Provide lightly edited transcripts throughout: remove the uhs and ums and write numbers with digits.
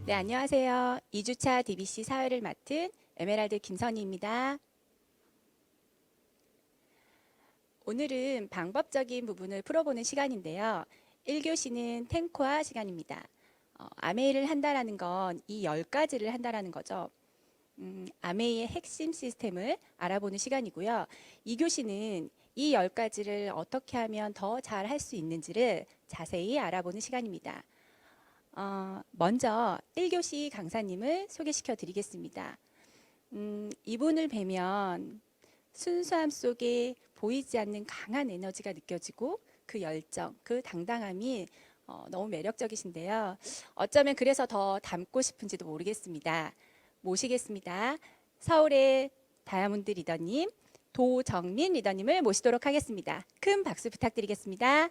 네, 안녕하세요. 2주차 DBC 사회를 맡은 에메랄드 김선희입니다. 오늘은 방법적인 부분을 풀어보는 시간인데요. 1교시는 탱코화 시간입니다. 아메이를 한다라는 건 이 10가지를 한다라는 거죠. 아메이의 핵심 시스템을 알아보는 시간이고요. 2교시는 이 10가지를 어떻게 하면 더 잘 할 수 있는지를 자세히 알아보는 시간입니다. 먼저 1교시 강사님을 소개시켜 드리겠습니다. 이분을 뵈면 순수함 속에 보이지 않는 강한 에너지가 느껴지고 그 열정, 그 당당함이 너무 매력적이신데요. 어쩌면 그래서 더 닮고 싶은지도 모르겠습니다. 모시겠습니다. 서울의 다이아몬드 리더님, 도정민 리더님을 모시도록 하겠습니다. 큰 박수 부탁드리겠습니다.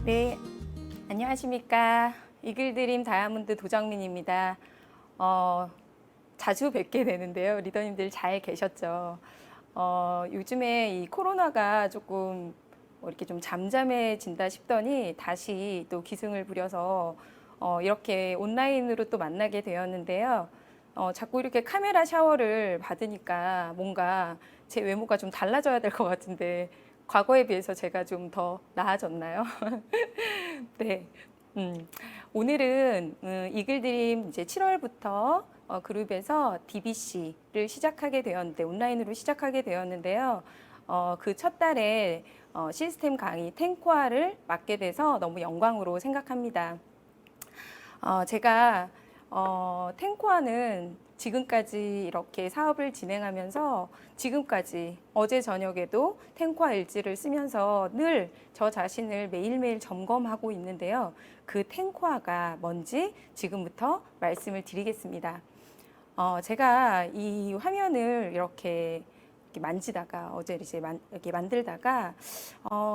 네, 안녕하십니까. 이글드림 다이아몬드 도정민입니다. 자주 뵙게 되는데요. 리더님들 잘 계셨죠? 요즘에 이 코로나가 조금 이렇게 좀 잠잠해진다 싶더니 다시 또 기승을 부려서 이렇게 온라인으로 또 만나게 되었는데요. 자꾸 이렇게 카메라 샤워를 받으니까 뭔가 제 외모가 좀 달라져야 될 것 같은데 과거에 비해서 제가 좀 더 나아졌나요? 네. 오늘은 이글드림 이제 7월부터 그룹에서 DBC를 시작하게 되었는데 온라인으로 시작하게 되었는데요. 그 첫 달에 시스템 강의 탱코아를 맡게 돼서 너무 영광으로 생각합니다. 제가 탱코아는 지금까지 이렇게 사업을 진행하면서 지금까지 어제 저녁에도 탱코아 일지를 쓰면서 늘 저 자신을 매일매일 점검하고 있는데요. 그 탱코아가 뭔지 지금부터 말씀을 드리겠습니다. 제가 이 화면을 이렇게 만지다가 어제 이제 이렇게 만들다가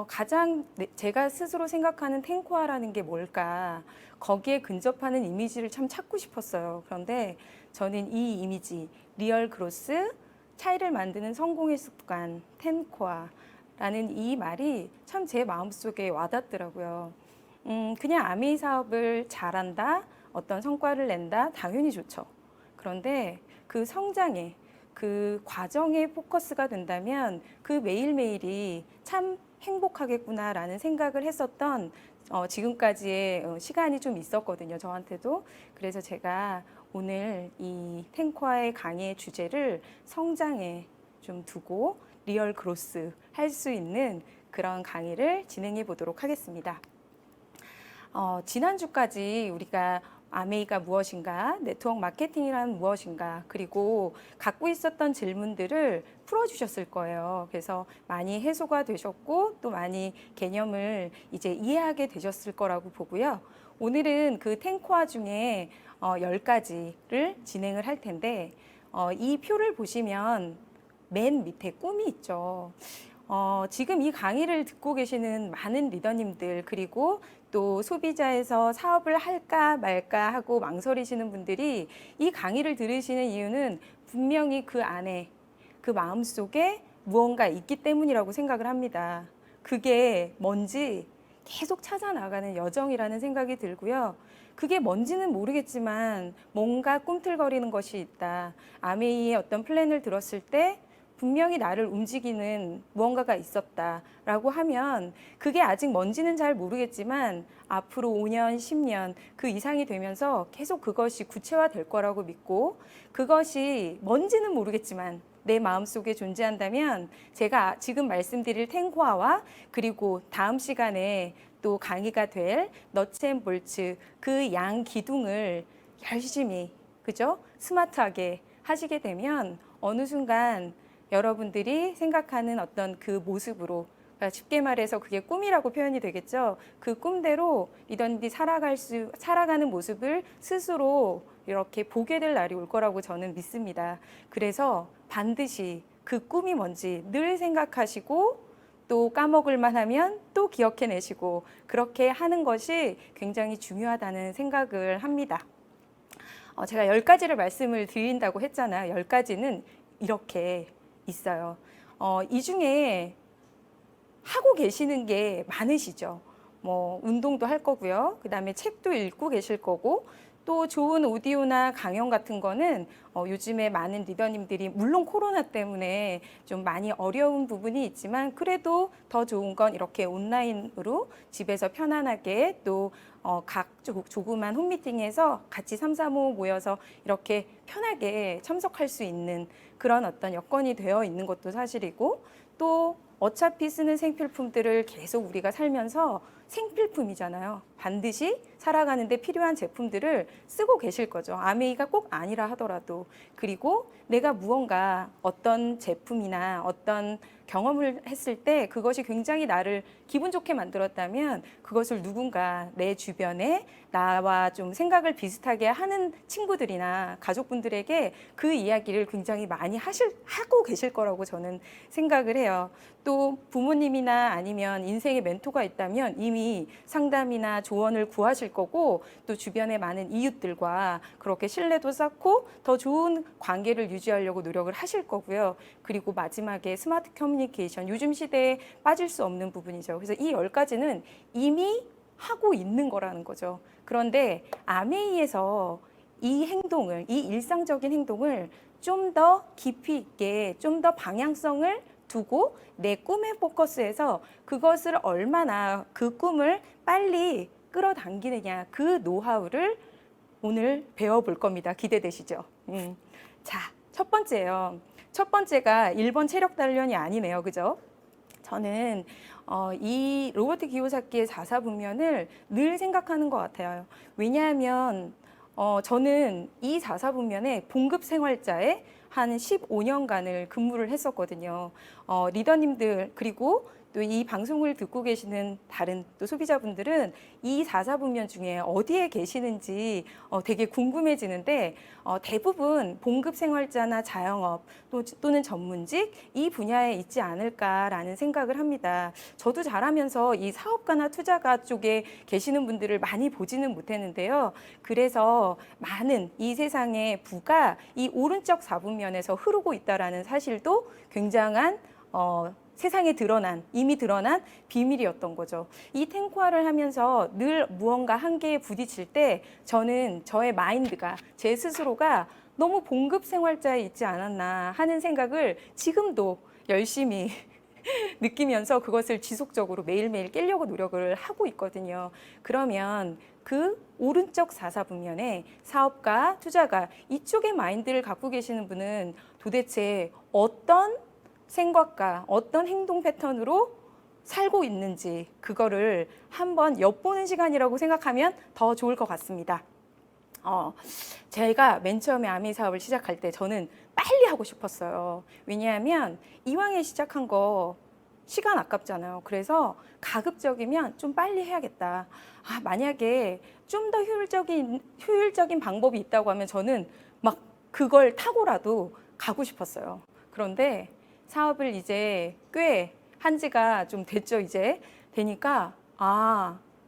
가장 제가 스스로 생각하는 탱코아라는 게 뭘까 거기에 근접하는 이미지를 참 찾고 싶었어요. 그런데 저는 이 이미지 리얼 그로스 차이를 만드는 성공의 습관 탱코아라는 이 말이 참 제 마음속에 와닿더라고요. 그냥 아메이 사업을 잘한다, 어떤 성과를 낸다, 당연히 좋죠. 그런데 그 성장에 그 과정에 포커스가 된다면 그 매일매일이 참 행복하겠구나라는 생각을 했었던 지금까지의 시간이 좀 있었거든요. 저한테도. 그래서 제가 오늘 이 탱코아의 강의의 주제를 성장에 좀 두고 리얼 그로스 할 수 있는 그런 강의를 진행해 보도록 하겠습니다. 지난주까지 우리가 아메이가 무엇인가, 네트워크 마케팅이란 무엇인가, 그리고 갖고 있었던 질문들을 풀어주셨을 거예요. 그래서 많이 해소가 되셨고 또 많이 개념을 이제 이해하게 되셨을 거라고 보고요. 오늘은 그 탱코아 중에 10가지를 진행을 할 텐데 이 표를 보시면 맨 밑에 꿈이 있죠. 지금 이 강의를 듣고 계시는 많은 리더님들 그리고 또 소비자에서 사업을 할까 말까 하고 망설이시는 분들이 이 강의를 들으시는 이유는 분명히 그 안에 그 마음속에 무언가 있기 때문이라고 생각을 합니다. 그게 뭔지 계속 찾아 나가는 여정이라는 생각이 들고요. 그게 뭔지는 모르겠지만 뭔가 꿈틀거리는 것이 있다. 아메이의 어떤 플랜을 들었을 때 분명히 나를 움직이는 무언가가 있었다라고 하면 그게 아직 뭔지는 잘 모르겠지만 앞으로 5년, 10년 그 이상이 되면서 계속 그것이 구체화될 거라고 믿고 그것이 뭔지는 모르겠지만 내 마음속에 존재한다면 제가 지금 말씀드릴 탱고아와 그리고 다음 시간에 또 강의가 될 너츠 앤 볼츠 그 양 기둥을 열심히 그죠? 스마트하게 하시게 되면 어느 순간 여러분들이 생각하는 어떤 그 모습으로 그러니까 쉽게 말해서 그게 꿈이라고 표현이 되겠죠. 그 꿈대로 리더님들이 살아가는 모습을 스스로 이렇게 보게 될 날이 올 거라고 저는 믿습니다. 그래서 반드시 그 꿈이 뭔지 늘 생각하시고 또 까먹을만 하면 또 기억해내시고 그렇게 하는 것이 굉장히 중요하다는 생각을 합니다. 제가 10가지를 말씀을 드린다고 했잖아요. 10가지는 이렇게 있어요. 이 중에 하고 계시는 게 많으시죠. 뭐 운동도 할 거고요. 그다음에 책도 읽고 계실 거고 또 좋은 오디오나 강연 같은 거는 요즘에 많은 리더님들이 물론 코로나 때문에 좀 많이 어려운 부분이 있지만 그래도 더 좋은 건 이렇게 온라인으로 집에서 편안하게 또 각 조그만 홈미팅에서 같이 3, 4모 모여서 이렇게 편하게 참석할 수 있는 그런 어떤 여건이 되어 있는 것도 사실이고 또 어차피 쓰는 생필품들을 계속 우리가 살면서 생필품이잖아요. 반드시 살아가는데 필요한 제품들을 쓰고 계실 거죠. 아메이가 꼭 아니라 하더라도. 그리고 내가 무언가 어떤 제품이나 어떤 경험을 했을 때 그것이 굉장히 나를 기분 좋게 만들었다면 그것을 누군가 내 주변에 나와 좀 생각을 비슷하게 하는 친구들이나 가족분들에게 그 이야기를 굉장히 많이 하고 계실 거라고 저는 생각을 해요. 또 부모님이나 아니면 인생의 멘토가 있다면 이미 상담이나 조언을 구하실 거고 또 주변에 많은 이웃들과 그렇게 신뢰도 쌓고 더 좋은 관계를 유지하려고 노력을 하실 거고요. 그리고 마지막에 스마트 커뮤니케이션, 요즘 시대에 빠질 수 없는 부분이죠. 그래서 이 10가지는 이미 하고 있는 거라는 거죠. 그런데 아메이에서 이 행동을, 이 일상적인 행동을 좀 더 깊이 있게, 좀 더 방향성을 두고 내 꿈에 포커스해서 그것을 얼마나 그 꿈을 빨리 끌어당기느냐 그 노하우를 오늘 배워볼 겁니다. 기대되시죠? 자, 첫 번째요. 첫 번째가 1번 체력 단련이 아니네요. 그죠? 저는 이 로버트 기요사키의 4사분면을 늘 생각하는 것 같아요. 왜냐하면 저는 이 4사분면에 봉급 생활자에 한 15년간을 근무를 했었거든요. 리더님들 그리고 또 이 방송을 듣고 계시는 다른 또 소비자분들은 이 4사분면 중에 어디에 계시는지 되게 궁금해지는데 대부분 봉급 생활자나 자영업 또는 전문직 이 분야에 있지 않을까라는 생각을 합니다. 저도 잘하면서 이 사업가나 투자가 쪽에 계시는 분들을 많이 보지는 못했는데요. 그래서 많은 이 세상의 부가 이 오른쪽 4분면에서 흐르고 있다라는 사실도 굉장한 세상에 이미 드러난 비밀이었던 거죠. 이 탱고화를 하면서 늘 무언가 한계에 부딪힐 때 저는 저의 마인드가, 제 스스로가 너무 봉급 생활자에 있지 않았나 하는 생각을 지금도 열심히 느끼면서 그것을 지속적으로 매일매일 깨려고 노력을 하고 있거든요. 그러면 그 오른쪽 4사분면에 사업가, 투자가 이쪽의 마인드를 갖고 계시는 분은 도대체 어떤 생각과 어떤 행동 패턴으로 살고 있는지 그거를 한번 엿보는 시간이라고 생각하면 더 좋을 것 같습니다. 제가 맨 처음에 아미 사업을 시작할 때 저는 빨리 하고 싶었어요. 왜냐하면 이왕에 시작한 거 시간 아깝잖아요. 그래서 가급적이면 좀 빨리 해야겠다. 만약에 좀 더 효율적인 방법이 있다고 하면 저는 막 그걸 타고라도 가고 싶었어요. 그런데 사업을 이제 꽤 한 지가 좀 됐죠. 이제 되니까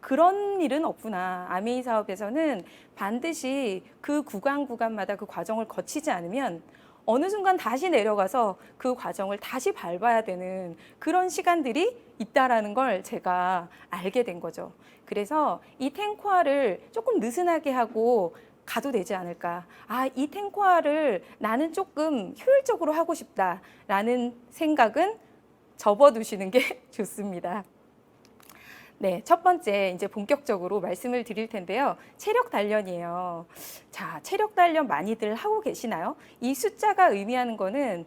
그런 일은 없구나. 아메이 사업에서는 반드시 그 구간마다 그 과정을 거치지 않으면 어느 순간 다시 내려가서 그 과정을 다시 밟아야 되는 그런 시간들이 있다라는 걸 제가 알게 된 거죠. 그래서 이 탱고화를 조금 느슨하게 하고 가도 되지 않을까. 아, 이 탱고화를 나는 조금 효율적으로 하고 싶다라는 생각은 접어두시는 게 좋습니다. 네, 첫 번째 이제 본격적으로 말씀을 드릴 텐데요. 체력 단련이에요. 자, 체력 단련 많이들 하고 계시나요? 이 숫자가 의미하는 거는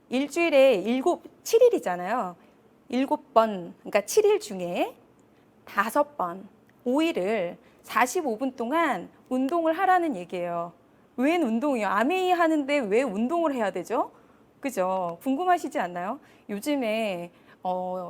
일주일에 7일이잖아요. 7번, 그러니까 7일 중에 5번, 5일을 45분 동안 운동을 하라는 얘기예요. 웬 운동이요? 아메이 하는데 왜 운동을 해야 되죠? 그죠? 궁금하시지 않나요? 요즘에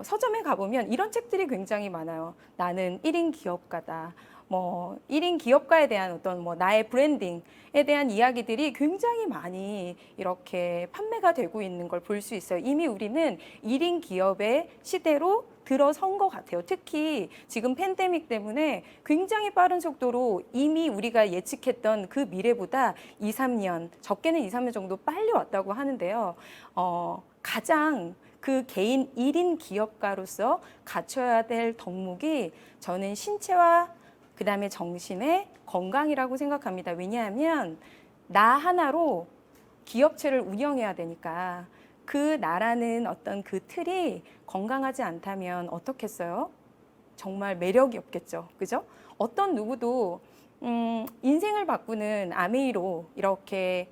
서점에 가보면 이런 책들이 굉장히 많아요. 나는 1인 기업가다. 뭐 1인 기업가에 대한 어떤 뭐 나의 브랜딩에 대한 이야기들이 굉장히 많이 이렇게 판매가 되고 있는 걸 볼 수 있어요. 이미 우리는 1인 기업의 시대로 들어선 것 같아요. 특히 지금 팬데믹 때문에 굉장히 빠른 속도로 이미 우리가 예측했던 그 미래보다 2, 3년, 적게는 2, 3년 정도 빨리 왔다고 하는데요. 가장 그 개인 1인 기업가로서 갖춰야 될 덕목이 저는 신체와 그다음에 정신의 건강이라고 생각합니다. 왜냐하면 나 하나로 기업체를 운영해야 되니까 그 나라는 어떤 그 틀이 건강하지 않다면 어떻겠어요? 정말 매력이 없겠죠. 그죠? 어떤 누구도 인생을 바꾸는 아메이로 이렇게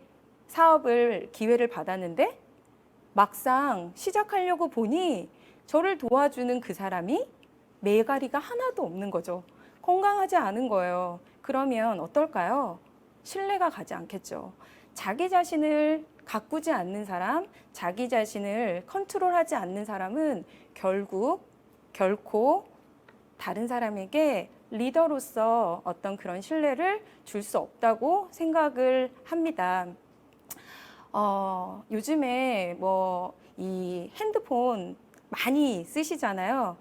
사업을 기회를 받았는데 막상 시작하려고 보니 저를 도와주는 그 사람이 매가리가 하나도 없는 거죠. 건강하지 않은 거예요. 그러면 어떨까요? 신뢰가 가지 않겠죠. 자기 자신을 가꾸지 않는 사람, 자기 자신을 컨트롤하지 않는 사람은 결코 다른 사람에게 리더로서 어떤 그런 신뢰를 줄 수 없다고 생각을 합니다. 요즘에 뭐 이 핸드폰 많이 쓰시잖아요.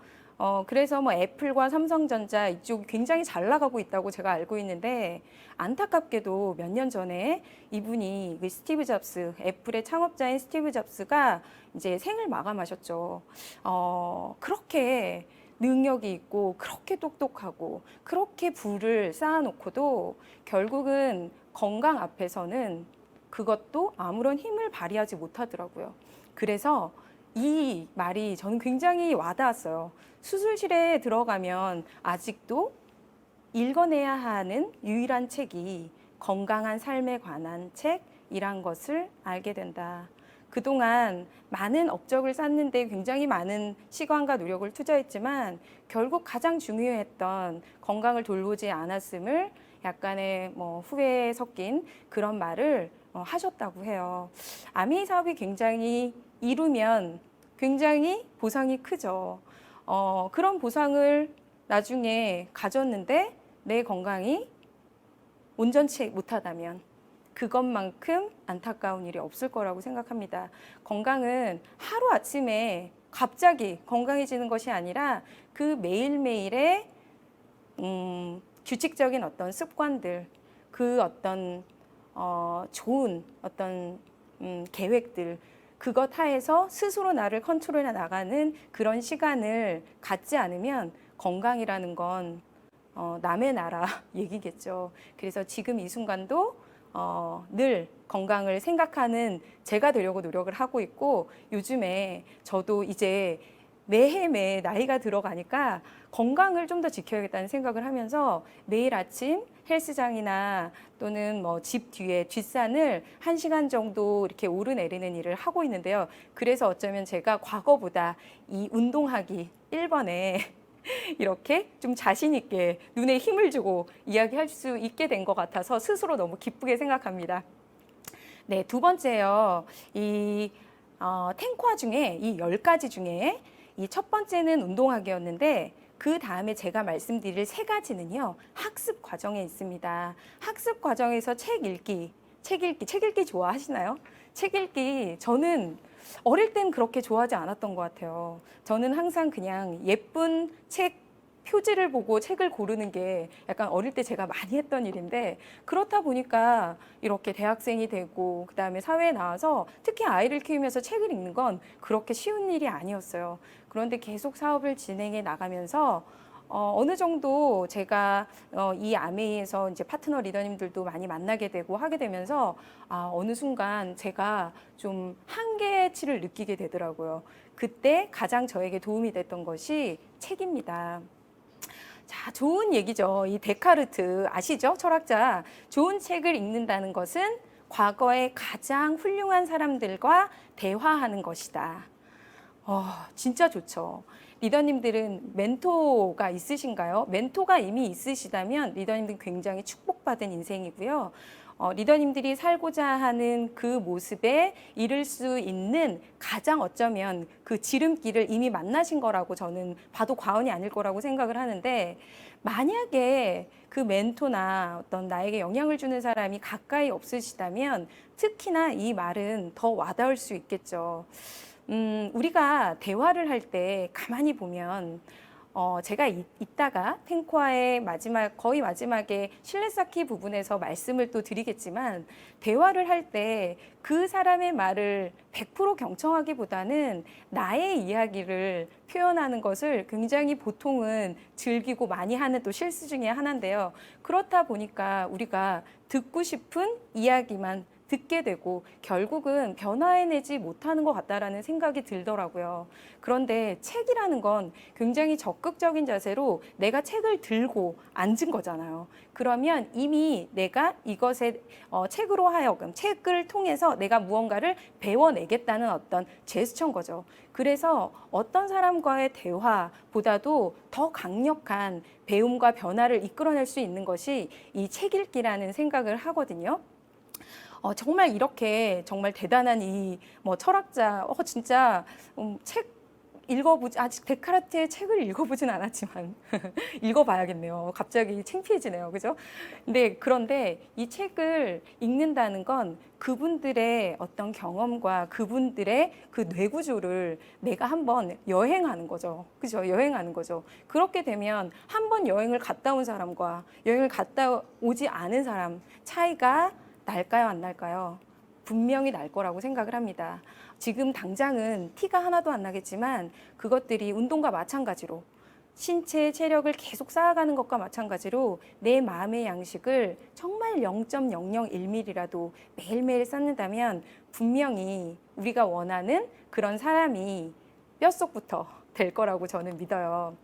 그래서 뭐 애플과 삼성전자 이쪽이 굉장히 잘 나가고 있다고 제가 알고 있는데 안타깝게도 몇 년 전에 이분이 그 스티브 잡스, 애플의 창업자인 스티브 잡스가 이제 생을 마감하셨죠. 그렇게 능력이 있고 그렇게 똑똑하고 그렇게 부를 쌓아놓고도 결국은 건강 앞에서는 그것도 아무런 힘을 발휘하지 못하더라고요. 그래서 이 말이 저는 굉장히 와닿았어요. 수술실에 들어가면 아직도 읽어내야 하는 유일한 책이 건강한 삶에 관한 책이란 것을 알게 된다. 그동안 많은 업적을 쌓는데 굉장히 많은 시간과 노력을 투자했지만 결국 가장 중요했던 건강을 돌보지 않았음을 약간의 뭐 후회에 섞인 그런 말을 하셨다고 해요. 아메이 사업이 굉장히 이루면 굉장히 보상이 크죠. 그런 보상을 나중에 가졌는데 내 건강이 온전치 못하다면 그것만큼 안타까운 일이 없을 거라고 생각합니다. 건강은 하루아침에 갑자기 건강해지는 것이 아니라 그 매일매일의 규칙적인 어떤 습관들, 그 어떤 좋은 어떤 계획들, 그것 하에서 스스로 나를 컨트롤해 나가는 그런 시간을 갖지 않으면 건강이라는 건 남의 나라 얘기겠죠. 그래서 지금 이 순간도 늘 건강을 생각하는 제가 되려고 노력을 하고 있고, 요즘에 저도 이제 매해 나이가 들어가니까 건강을 좀 더 지켜야겠다는 생각을 하면서 매일 아침 헬스장이나 또는 뭐 집 뒤에 뒷산을 1시간 정도 이렇게 오르내리는 일을 하고 있는데요. 그래서 어쩌면 제가 과거보다 이 운동하기 1번에 이렇게 좀 자신 있게 눈에 힘을 주고 이야기할 수 있게 된 것 같아서 스스로 너무 기쁘게 생각합니다. 네, 두 번째요. 이 탱과 중에 이 10가지 중에 이 첫 번째는 운동하기였는데 그 다음에 제가 말씀드릴 3가지는요, 학습 과정에 있습니다. 학습 과정에서 책 읽기 좋아하시나요? 책 읽기, 저는 어릴 땐 그렇게 좋아하지 않았던 것 같아요. 저는 항상 그냥 예쁜 책 표지를 보고 책을 고르는 게 약간 어릴 때 제가 많이 했던 일인데, 그렇다 보니까 이렇게 대학생이 되고 그다음에 사회에 나와서 특히 아이를 키우면서 책을 읽는 건 그렇게 쉬운 일이 아니었어요. 그런데 계속 사업을 진행해 나가면서 어느 정도 제가 이 아메이에서 이제 파트너 리더님들도 많이 만나게 되고 하게 되면서 어느 순간 제가 좀 한계치를 느끼게 되더라고요. 그때 가장 저에게 도움이 됐던 것이 책입니다. 자, 좋은 얘기죠. 이 데카르트 아시죠? 철학자. 좋은 책을 읽는다는 것은 과거의 가장 훌륭한 사람들과 대화하는 것이다. 진짜 좋죠. 리더님들은 멘토가 있으신가요? 멘토가 이미 있으시다면 리더님들은 굉장히 축복받은 인생이고요. 리더님들이 살고자 하는 그 모습에 이를 수 있는 가장 어쩌면 그 지름길을 이미 만나신 거라고 저는 봐도 과언이 아닐 거라고 생각을 하는데, 만약에 그 멘토나 어떤 나에게 영향을 주는 사람이 가까이 없으시다면 특히나 이 말은 더 와닿을 수 있겠죠. 우리가 대화를 할 때 가만히 보면 제가 이따가 탱코아의 거의 마지막에 실내 쌓기 부분에서 말씀을 또 드리겠지만, 대화를 할 때 그 사람의 말을 100% 경청하기보다는 나의 이야기를 표현하는 것을 굉장히 보통은 즐기고 많이 하는 또 실수 중에 하나인데요. 그렇다 보니까 우리가 듣고 싶은 이야기만 듣게 되고 결국은 변화해내지 못하는 것 같다라는 생각이 들더라고요. 그런데 책이라는 건 굉장히 적극적인 자세로 내가 책을 들고 앉은 거잖아요. 그러면 이미 내가 이것에 책으로 하여금 책을 통해서 내가 무언가를 배워내겠다는 어떤 제스처인 거죠. 그래서 어떤 사람과의 대화보다도 더 강력한 배움과 변화를 이끌어낼 수 있는 것이 이 책 읽기라는 생각을 하거든요. 정말 이렇게 정말 대단한 이 철학자, 진짜 책 아직 데카르트의 책을 읽어보진 않았지만 읽어봐야겠네요. 갑자기 창피해지네요. 그죠? 그런데 이 책을 읽는다는 건 그분들의 어떤 경험과 그분들의 그 뇌구조를 내가 한번 여행하는 거죠. 그죠? 여행하는 거죠. 그렇게 되면 한번 여행을 갔다 온 사람과 여행을 갔다 오지 않은 사람 차이가 날까요, 안 날까요? 분명히 날 거라고 생각을 합니다. 지금 당장은 티가 하나도 안 나겠지만 그것들이 운동과 마찬가지로 신체 체력을 계속 쌓아가는 것과 마찬가지로 내 마음의 양식을 정말 0.001mm라도 매일매일 쌓는다면 분명히 우리가 원하는 그런 사람이 뼛속부터 될 거라고 저는 믿어요.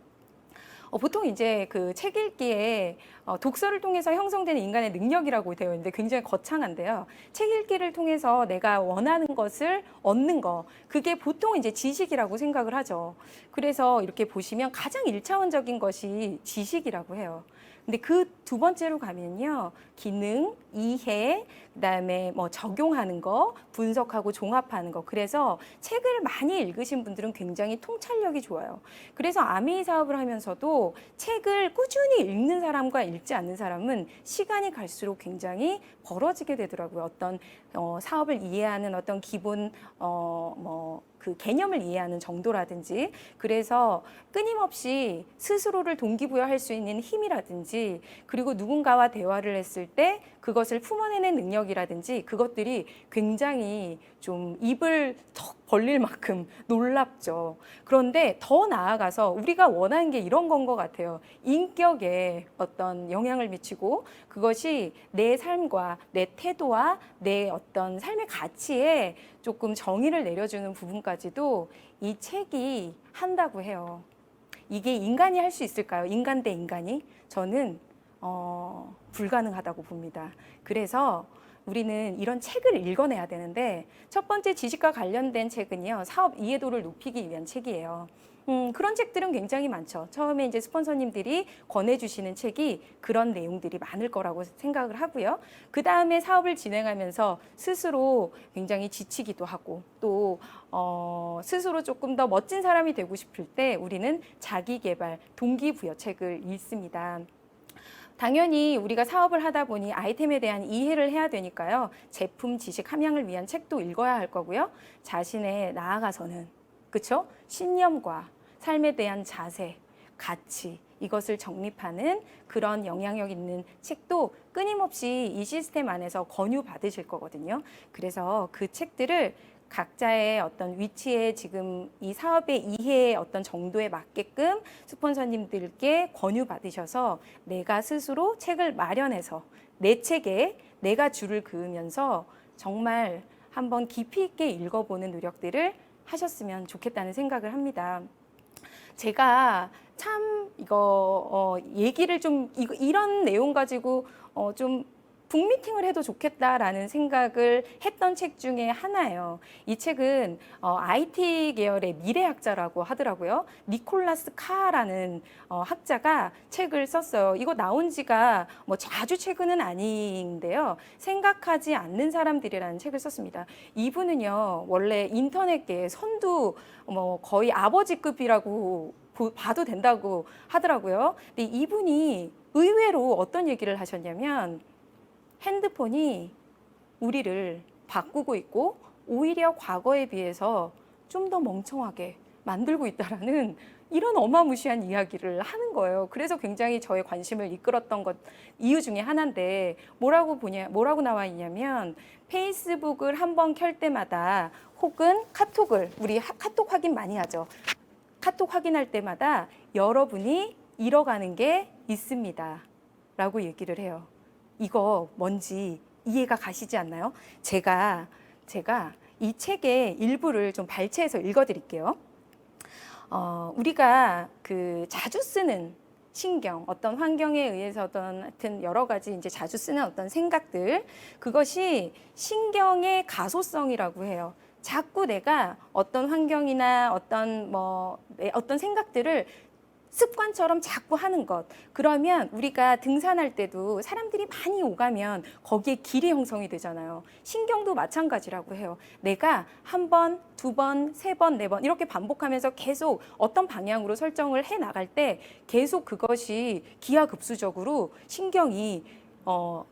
보통 이제 그 책 읽기에 독서를 통해서 형성되는 인간의 능력이라고 되어 있는데 굉장히 거창한데요. 책 읽기를 통해서 내가 원하는 것을 얻는 거, 그게 보통 이제 지식이라고 생각을 하죠. 그래서 이렇게 보시면 가장 일차원적인 것이 지식이라고 해요. 근데 그 두 번째로 가면요, 기능, 이해, 그다음에 적용하는 거, 분석하고 종합하는 거. 그래서 책을 많이 읽으신 분들은 굉장히 통찰력이 좋아요. 그래서 아메이 사업을 하면서도 책을 꾸준히 읽는 사람과 읽지 않는 사람은 시간이 갈수록 굉장히 벌어지게 되더라고요. 어떤 사업을 이해하는 어떤 기본 그 개념을 이해하는 정도라든지, 그래서 끊임없이 스스로를 동기부여할 수 있는 힘이라든지, 그리고 누군가와 대화를 했을 때 그것을 품어내는 능력이라든지, 그것들이 굉장히 좀 입을 턱 벌릴 만큼 놀랍죠. 그런데 더 나아가서 우리가 원하는 게 이런 건 것 같아요. 인격에 어떤 영향을 미치고 그것이 내 삶과 내 태도와 내 어떤 삶의 가치에 조금 정의를 내려주는 부분까지도 이 책이 한다고 해요. 이게 인간이 할 수 있을까요? 인간 대 인간이? 저는 불가능하다고 봅니다. 그래서 우리는 이런 책을 읽어내야 되는데, 첫 번째 지식과 관련된 책은요, 사업 이해도를 높이기 위한 책이에요. 그런 책들은 굉장히 많죠. 처음에 이제 스폰서님들이 권해주시는 책이 그런 내용들이 많을 거라고 생각을 하고요. 그 다음에 사업을 진행하면서 스스로 굉장히 지치기도 하고, 또 스스로 조금 더 멋진 사람이 되고 싶을 때 우리는 자기개발, 동기부여 책을 읽습니다. 당연히 우리가 사업을 하다 보니 아이템에 대한 이해를 해야 되니까요. 제품 지식 함양을 위한 책도 읽어야 할 거고요. 자신의 나아가서는, 그렇죠? 신념과 삶에 대한 자세, 가치, 이것을 정립하는 그런 영향력 있는 책도 끊임없이 이 시스템 안에서 권유받으실 거거든요. 그래서 그 책들을 각자의 어떤 위치에 지금 이 사업의 이해의 어떤 정도에 맞게끔 스폰서님들께 권유받으셔서 내가 스스로 책을 마련해서 내 책에 내가 줄을 그으면서 정말 한번 깊이 있게 읽어보는 노력들을 하셨으면 좋겠다는 생각을 합니다. 제가 참 이거 얘기를 좀 이런 내용 가지고 좀 북미팅을 해도 좋겠다라는 생각을 했던 책 중에 하나예요. 이 책은 IT 계열의 미래학자라고 하더라고요. 니콜라스 카라는 학자가 책을 썼어요. 이거 나온 지가 뭐 아주 최근은 아닌데요. 생각하지 않는 사람들이라는 책을 썼습니다. 이분은요, 원래 인터넷계의 선두 뭐 거의 아버지급이라고 봐도 된다고 하더라고요. 근데 이분이 의외로 어떤 얘기를 하셨냐면 핸드폰이 우리를 바꾸고 있고 오히려 과거에 비해서 좀 더 멍청하게 만들고 있다라는 이런 어마무시한 이야기를 하는 거예요. 그래서 굉장히 저의 관심을 이끌었던 것 이유 중에 하나인데 뭐라고 나와 있냐면 페이스북을 한번 켤 때마다 혹은 카톡을 우리 카톡 확인 많이 하죠. 카톡 확인할 때마다 여러분이 잃어가는 게 있습니다. 라고 얘기를 해요. 이거 뭔지 이해가 가시지 않나요? 제가 이 책의 일부를 좀 발췌해서 읽어드릴게요. 우리가 그 자주 쓰는 신경, 어떤 환경에 의해서든 하여튼 여러 가지 이제 자주 쓰는 어떤 생각들, 그것이 신경의 가소성이라고 해요. 자꾸 내가 어떤 환경이나 어떤 생각들을 습관처럼 자꾸 하는 것. 그러면 우리가 등산할 때도 사람들이 많이 오가면 거기에 길이 형성이 되잖아요. 신경도 마찬가지라고 해요. 내가 한 번, 두 번, 세 번, 네 번 이렇게 반복하면서 계속 어떤 방향으로 설정을 해 나갈 때 계속 그것이 기하급수적으로 신경이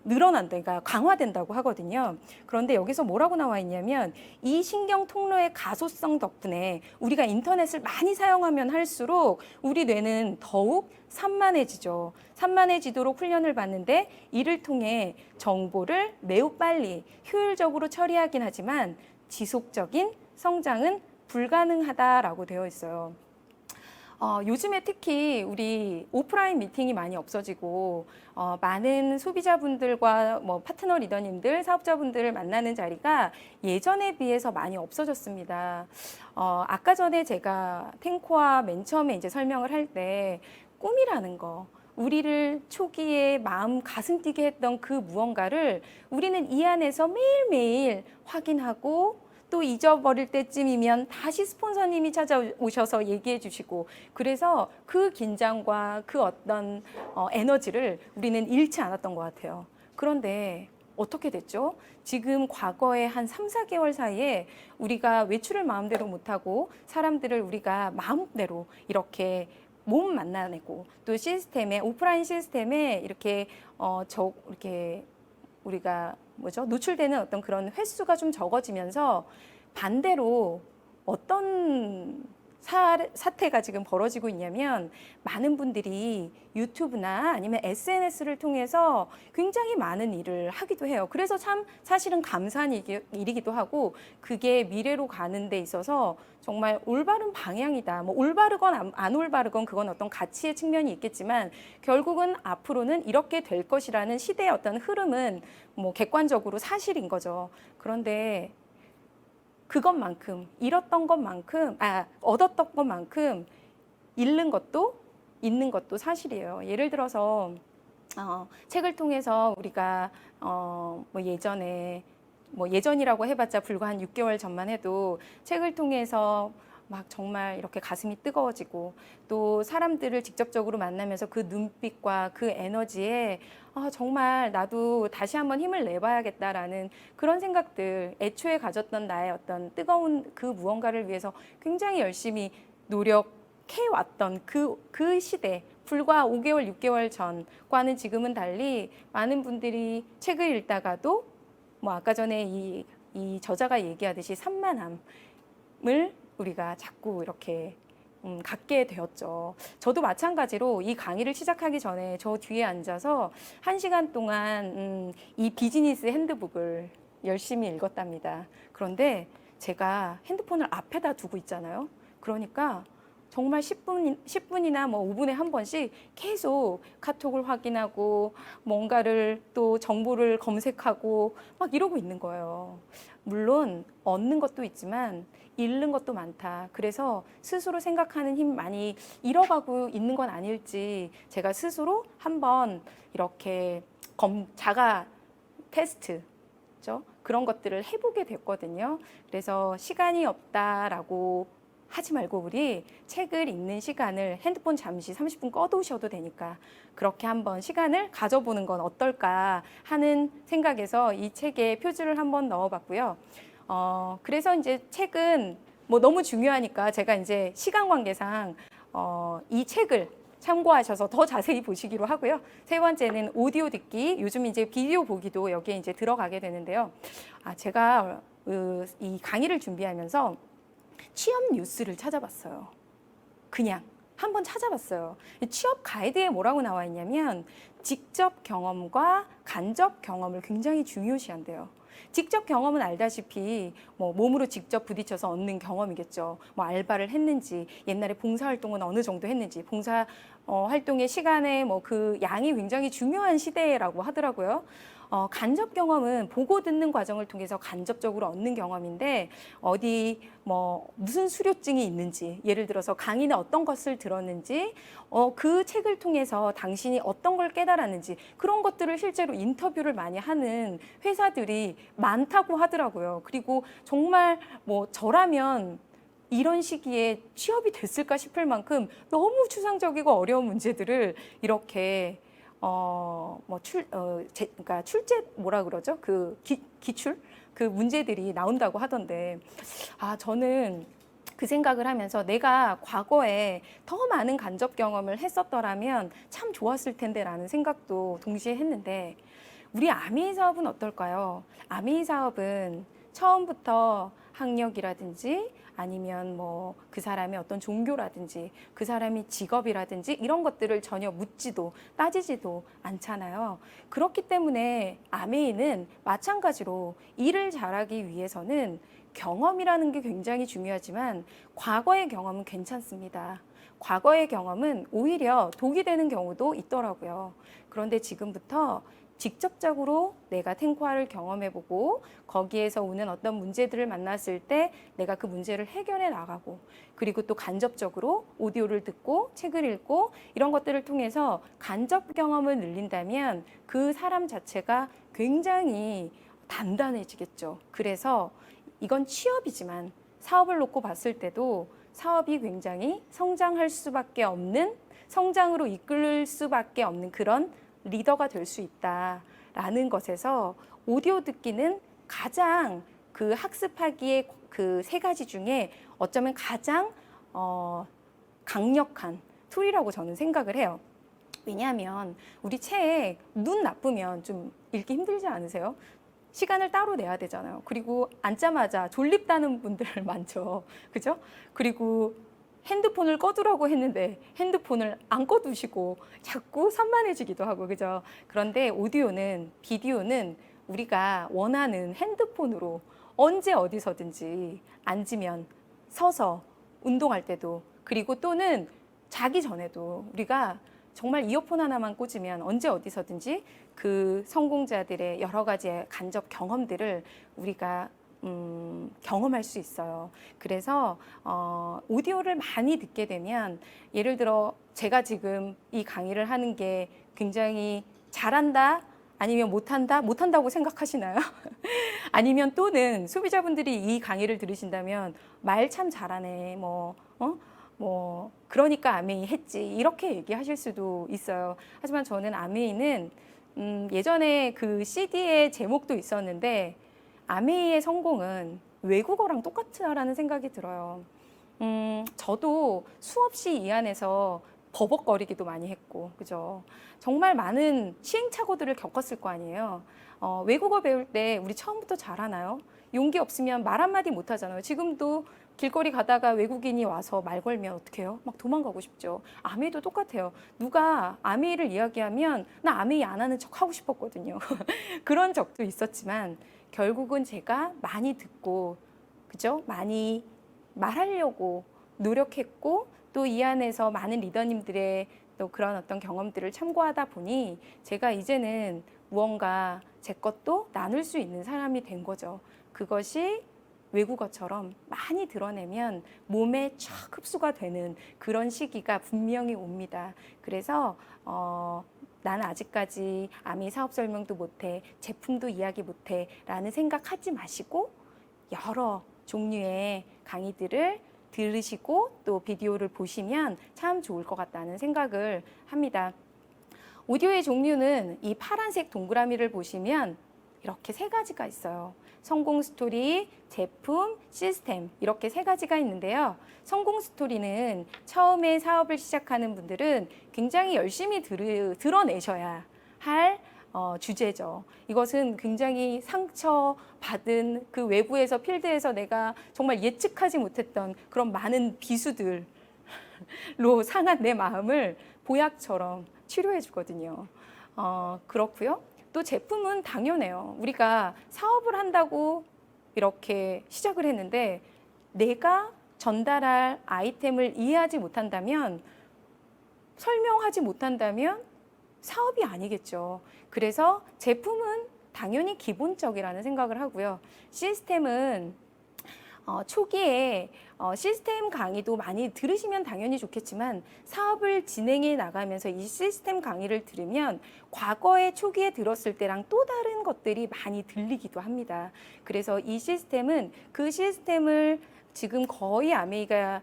늘어난다, 강화된다고 하거든요. 그런데 여기서 뭐라고 나와 있냐면 이 신경 통로의 가소성 덕분에 우리가 인터넷을 많이 사용하면 할수록 우리 뇌는 더욱 산만해지죠. 산만해지도록 훈련을 받는데 이를 통해 정보를 매우 빨리 효율적으로 처리하긴 하지만 지속적인 성장은 불가능하다라고 되어 있어요. 요즘에 특히 우리 오프라인 미팅이 많이 없어지고 많은 소비자분들과 뭐 파트너 리더님들, 사업자분들을 만나는 자리가 예전에 비해서 많이 없어졌습니다. 아까 전에 제가 탱코와 맨 처음에 이제 설명을 할 때 꿈이라는 거, 우리를 초기에 마음 가슴 뛰게 했던 그 무언가를 우리는 이 안에서 매일매일 확인하고 또 잊어버릴 때쯤이면 다시 스폰서님이 찾아오셔서 얘기해 주시고 그래서 그 긴장과 그 어떤 에너지를 우리는 잃지 않았던 것 같아요. 그런데 어떻게 됐죠? 지금 과거에 한 3, 4개월 사이에 우리가 외출을 마음대로 못하고 사람들을 우리가 마음대로 이렇게 몸 만나내고 또 시스템에 오프라인 시스템에 이렇게 이렇게 우리가 노출되는 어떤 그런 횟수가 좀 적어지면서 반대로 어떤 사태가 지금 벌어지고 있냐면 많은 분들이 유튜브나 아니면 SNS를 통해서 굉장히 많은 일을 하기도 해요. 그래서 참 사실은 감사한 일이기도 하고 그게 미래로 가는 데 있어서 정말 올바른 방향이다. 뭐 올바르건 안 올바르건 그건 어떤 가치의 측면이 있겠지만 결국은 앞으로는 이렇게 될 것이라는 시대의 어떤 흐름은 뭐 객관적으로 사실인 거죠. 그런데 그것만큼 얻었던 것만큼 잃는 것도 있는 것도 사실이에요. 예를 들어서 책을 통해서 우리가 예전이라고 해봤자 불과 한 6개월 전만 해도 책을 통해서 막 정말 이렇게 가슴이 뜨거워지고 또 사람들을 직접적으로 만나면서 그 눈빛과 그 에너지에 정말 나도 다시 한번 힘을 내봐야겠다라는 그런 생각들, 애초에 가졌던 나의 어떤 뜨거운 그 무언가를 위해서 굉장히 열심히 노력해왔던 그 시대, 불과 5개월, 6개월 전과는 지금은 달리 많은 분들이 책을 읽다가도 아까 전에 이 저자가 얘기하듯이 산만함을 우리가 자꾸 이렇게 갖게 되었죠. 저도 마찬가지로 이 강의를 시작하기 전에 저 뒤에 앉아서 1시간 동안 이 비즈니스 핸드북을 열심히 읽었답니다. 그런데 제가 핸드폰을 앞에다 두고 있잖아요. 그러니까 정말 10분이나 뭐 5분에 한 번씩 계속 카톡을 확인하고 뭔가를 또 정보를 검색하고 막 이러고 있는 거예요. 물론 얻는 것도 있지만 잃는 것도 많다. 그래서 스스로 생각하는 힘 많이 잃어가고 있는 건 아닐지 제가 스스로 한번 이렇게 자가 테스트 그런 것들을 해보게 됐거든요. 그래서 시간이 없다라고 하지 말고 우리 책을 읽는 시간을 핸드폰 잠시 30분 꺼두셔도 되니까 그렇게 한번 시간을 가져보는 건 어떨까 하는 생각에서 이 책에 표지를 한번 넣어봤고요. 그래서 이제 책은 뭐 너무 중요하니까 제가 이제 시간 관계상 이 책을 참고하셔서 더 자세히 보시기로 하고요. 세 번째는 오디오 듣기. 요즘 이제 비디오 보기도 여기에 이제 들어가게 되는데요. 제가 이 강의를 준비하면서 취업 뉴스를 찾아봤어요. 그냥 한번 찾아봤어요. 취업 가이드에 뭐라고 나와 있냐면 직접 경험과 간접 경험을 굉장히 중요시한대요. 직접 경험은 알다시피 뭐 몸으로 직접 부딪혀서 얻는 경험이겠죠. 뭐 알바를 했는지, 옛날에 봉사활동은 어느 정도 했는지, 봉사 활동의 시간에 뭐 그 양이 굉장히 중요한 시대라고 하더라고요. 간접 경험은 보고 듣는 과정을 통해서 간접적으로 얻는 경험인데 어디 뭐 무슨 수료증이 있는지, 예를 들어서 강의는 어떤 것을 들었는지, 그 책을 통해서 당신이 어떤 걸 깨달았는지 그런 것들을 실제로 인터뷰를 많이 하는 회사들이 많다고 하더라고요. 그리고 정말 뭐 저라면 이런 시기에 취업이 됐을까 싶을 만큼 너무 추상적이고 어려운 문제들을 이렇게 그러니까 출제 뭐라 그러죠? 그 기출 그 문제들이 나온다고 하던데, 저는 그 생각을 하면서 내가 과거에 더 많은 간접 경험을 했었더라면 참 좋았을 텐데라는 생각도 동시에 했는데, 우리 아메이 사업은 어떨까요? 아메이 사업은 처음부터 학력이라든지 아니면 뭐 그 사람의 어떤 종교라든지 그 사람이 직업이라든지 이런 것들을 전혀 묻지도 따지지도 않잖아요. 그렇기 때문에 아메이는 마찬가지로 일을 잘하기 위해서는 경험이라는 게 굉장히 중요하지만 과거의 경험은 괜찮습니다. 과거의 경험은 오히려 독이 되는 경우도 있더라고요. 그런데 지금부터 직접적으로 내가 탱과를 경험해보고 거기에서 오는 어떤 문제들을 만났을 때 내가 그 문제를 해결해 나가고, 그리고 또 간접적으로 오디오를 듣고 책을 읽고 이런 것들을 통해서 간접 경험을 늘린다면 그 사람 자체가 굉장히 단단해지겠죠. 그래서 이건 취업이지만 사업을 놓고 봤을 때도 사업이 굉장히 성장할 수밖에 없는, 성장으로 이끌 수밖에 없는 그런 리더가 될 수 있다라는 것에서 오디오 듣기는 가장 그 학습하기의 그 3가지 중에 어쩌면 가장 강력한 툴이라고 저는 생각을 해요. 왜냐하면 우리 책 눈 나쁘면 좀 읽기 힘들지 않으세요? 시간을 따로 내야 되잖아요. 그리고 앉자마자 졸립다는 분들 많죠. 그죠? 그리고 핸드폰을 꺼두라고 했는데 핸드폰을 안 꺼두시고 자꾸 산만해지기도 하고, 그죠? 그런데 오디오는, 비디오는 우리가 원하는 핸드폰으로 언제 어디서든지 앉으면, 서서 운동할 때도, 그리고 또는 자기 전에도 우리가 정말 이어폰 하나만 꽂으면 언제 어디서든지 그 성공자들의 여러 가지의 간접 경험들을 우리가 경험할 수 있어요. 그래서 오디오를 많이 듣게 되면, 예를 들어 제가 지금 이 강의를 하는 게 굉장히 잘한다 아니면 못한다? 못한다고 생각하시나요? 아니면 또는 소비자분들이 이 강의를 들으신다면 말 참 잘하네, 그러니까 아메이 했지, 이렇게 얘기하실 수도 있어요. 하지만 저는 아메이는 예전에 그 CD의 제목도 있었는데 아메이의 성공은 외국어랑 똑같다라는 생각이 들어요. 저도 수없이 이 안에서 버벅거리기도 많이 했고, 그죠? 정말 많은 시행착오들을 겪었을 거 아니에요. 외국어 배울 때 우리 처음부터 잘하나요? 용기 없으면 말 한마디 못 하잖아요. 지금도 길거리 가다가 외국인이 와서 말 걸면 어떡해요? 막 도망가고 싶죠. 아메이도 똑같아요. 누가 아메이를 이야기하면 나 아메이 안 하는 척 하고 싶었거든요. 그런 적도 있었지만 결국은 제가 많이 듣고, 그죠? 많이 말하려고 노력했고, 또 이 안에서 많은 리더님들의 또 그런 어떤 경험들을 참고하다 보니 제가 이제는 무언가 제 것도 나눌 수 있는 사람이 된 거죠. 그것이 외국어처럼 많이 드러내면 몸에 촥 흡수가 되는 그런 시기가 분명히 옵니다. 그래서 나는 아직까지 아미 사업 설명도 못해, 제품도 이야기 못해 라는 생각하지 마시고 여러 종류의 강의들을 들으시고 또 비디오를 보시면 참 좋을 것 같다는 생각을 합니다. 오디오의 종류는 이 파란색 동그라미를 보시면 이렇게 세 가지가 있어요. 성공 스토리, 제품, 시스템 이렇게 세 가지가 있는데요. 성공 스토리는 처음에 사업을 시작하는 분들은 굉장히 열심히 드러내셔야 할 주제죠. 이것은 굉장히 상처받은 그 외부에서 필드에서 내가 정말 예측하지 못했던 그런 많은 비수들로 상한 내 마음을 보약처럼 치료해 주거든요. 그렇고요. 또 제품은 당연해요. 우리가 사업을 한다고 이렇게 시작을 했는데 내가 전달할 아이템을 이해하지 못한다면, 설명하지 못한다면 사업이 아니겠죠. 그래서 제품은 당연히 기본적이라는 생각을 하고요. 시스템은 초기에 시스템 강의도 많이 들으시면 당연히 좋겠지만 사업을 진행해 나가면서 이 시스템 강의를 들으면 과거에 초기에 들었을 때랑 또 다른 것들이 많이 들리기도 합니다. 그래서 이 시스템은 그 시스템을 지금 거의 아메이가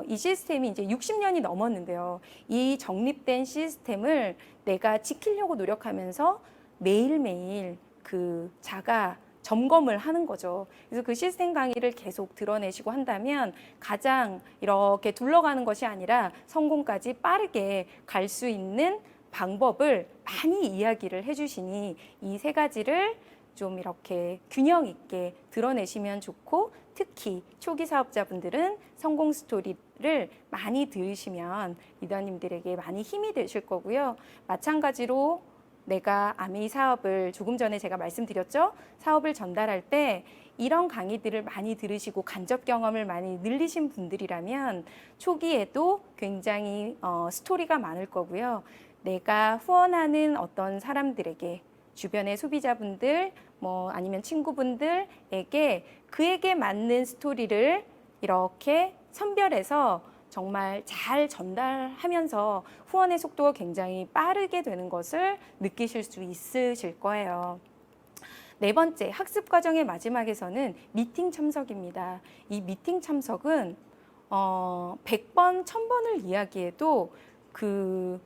이 시스템이 이제 60년이 넘었는데요. 이 정립된 시스템을 내가 지키려고 노력하면서 매일매일 그 자가 점검을 하는 거죠. 그래서 그 시스템 강의를 계속 드러내시고 한다면 가장 이렇게 둘러가는 것이 아니라 성공까지 빠르게 갈 수 있는 방법을 많이 이야기를 해주시니 이 세 가지를 좀 이렇게 균형 있게 드러내시면 좋고, 특히 초기 사업자분들은 성공 스토리를 많이 들으시면 리더님들에게 많이 힘이 되실 거고요. 마찬가지로 내가 아메이 사업을 조금 전에 제가 말씀드렸죠. 사업을 전달할 때 이런 강의들을 많이 들으시고 간접 경험을 많이 늘리신 분들이라면 초기에도 굉장히 스토리가 많을 거고요. 내가 후원하는 어떤 사람들에게, 주변의 소비자분들, 뭐 아니면 친구분들에게 그에게 맞는 스토리를 이렇게 선별해서 정말 잘 전달하면서 후원의 속도가 굉장히 빠르게 되는 것을 느끼실 수 있으실 거예요. 네 번째, 학습 과정의 마지막에서는 미팅 참석입니다. 이 미팅 참석은 100번, 1000번을 이야기해도 그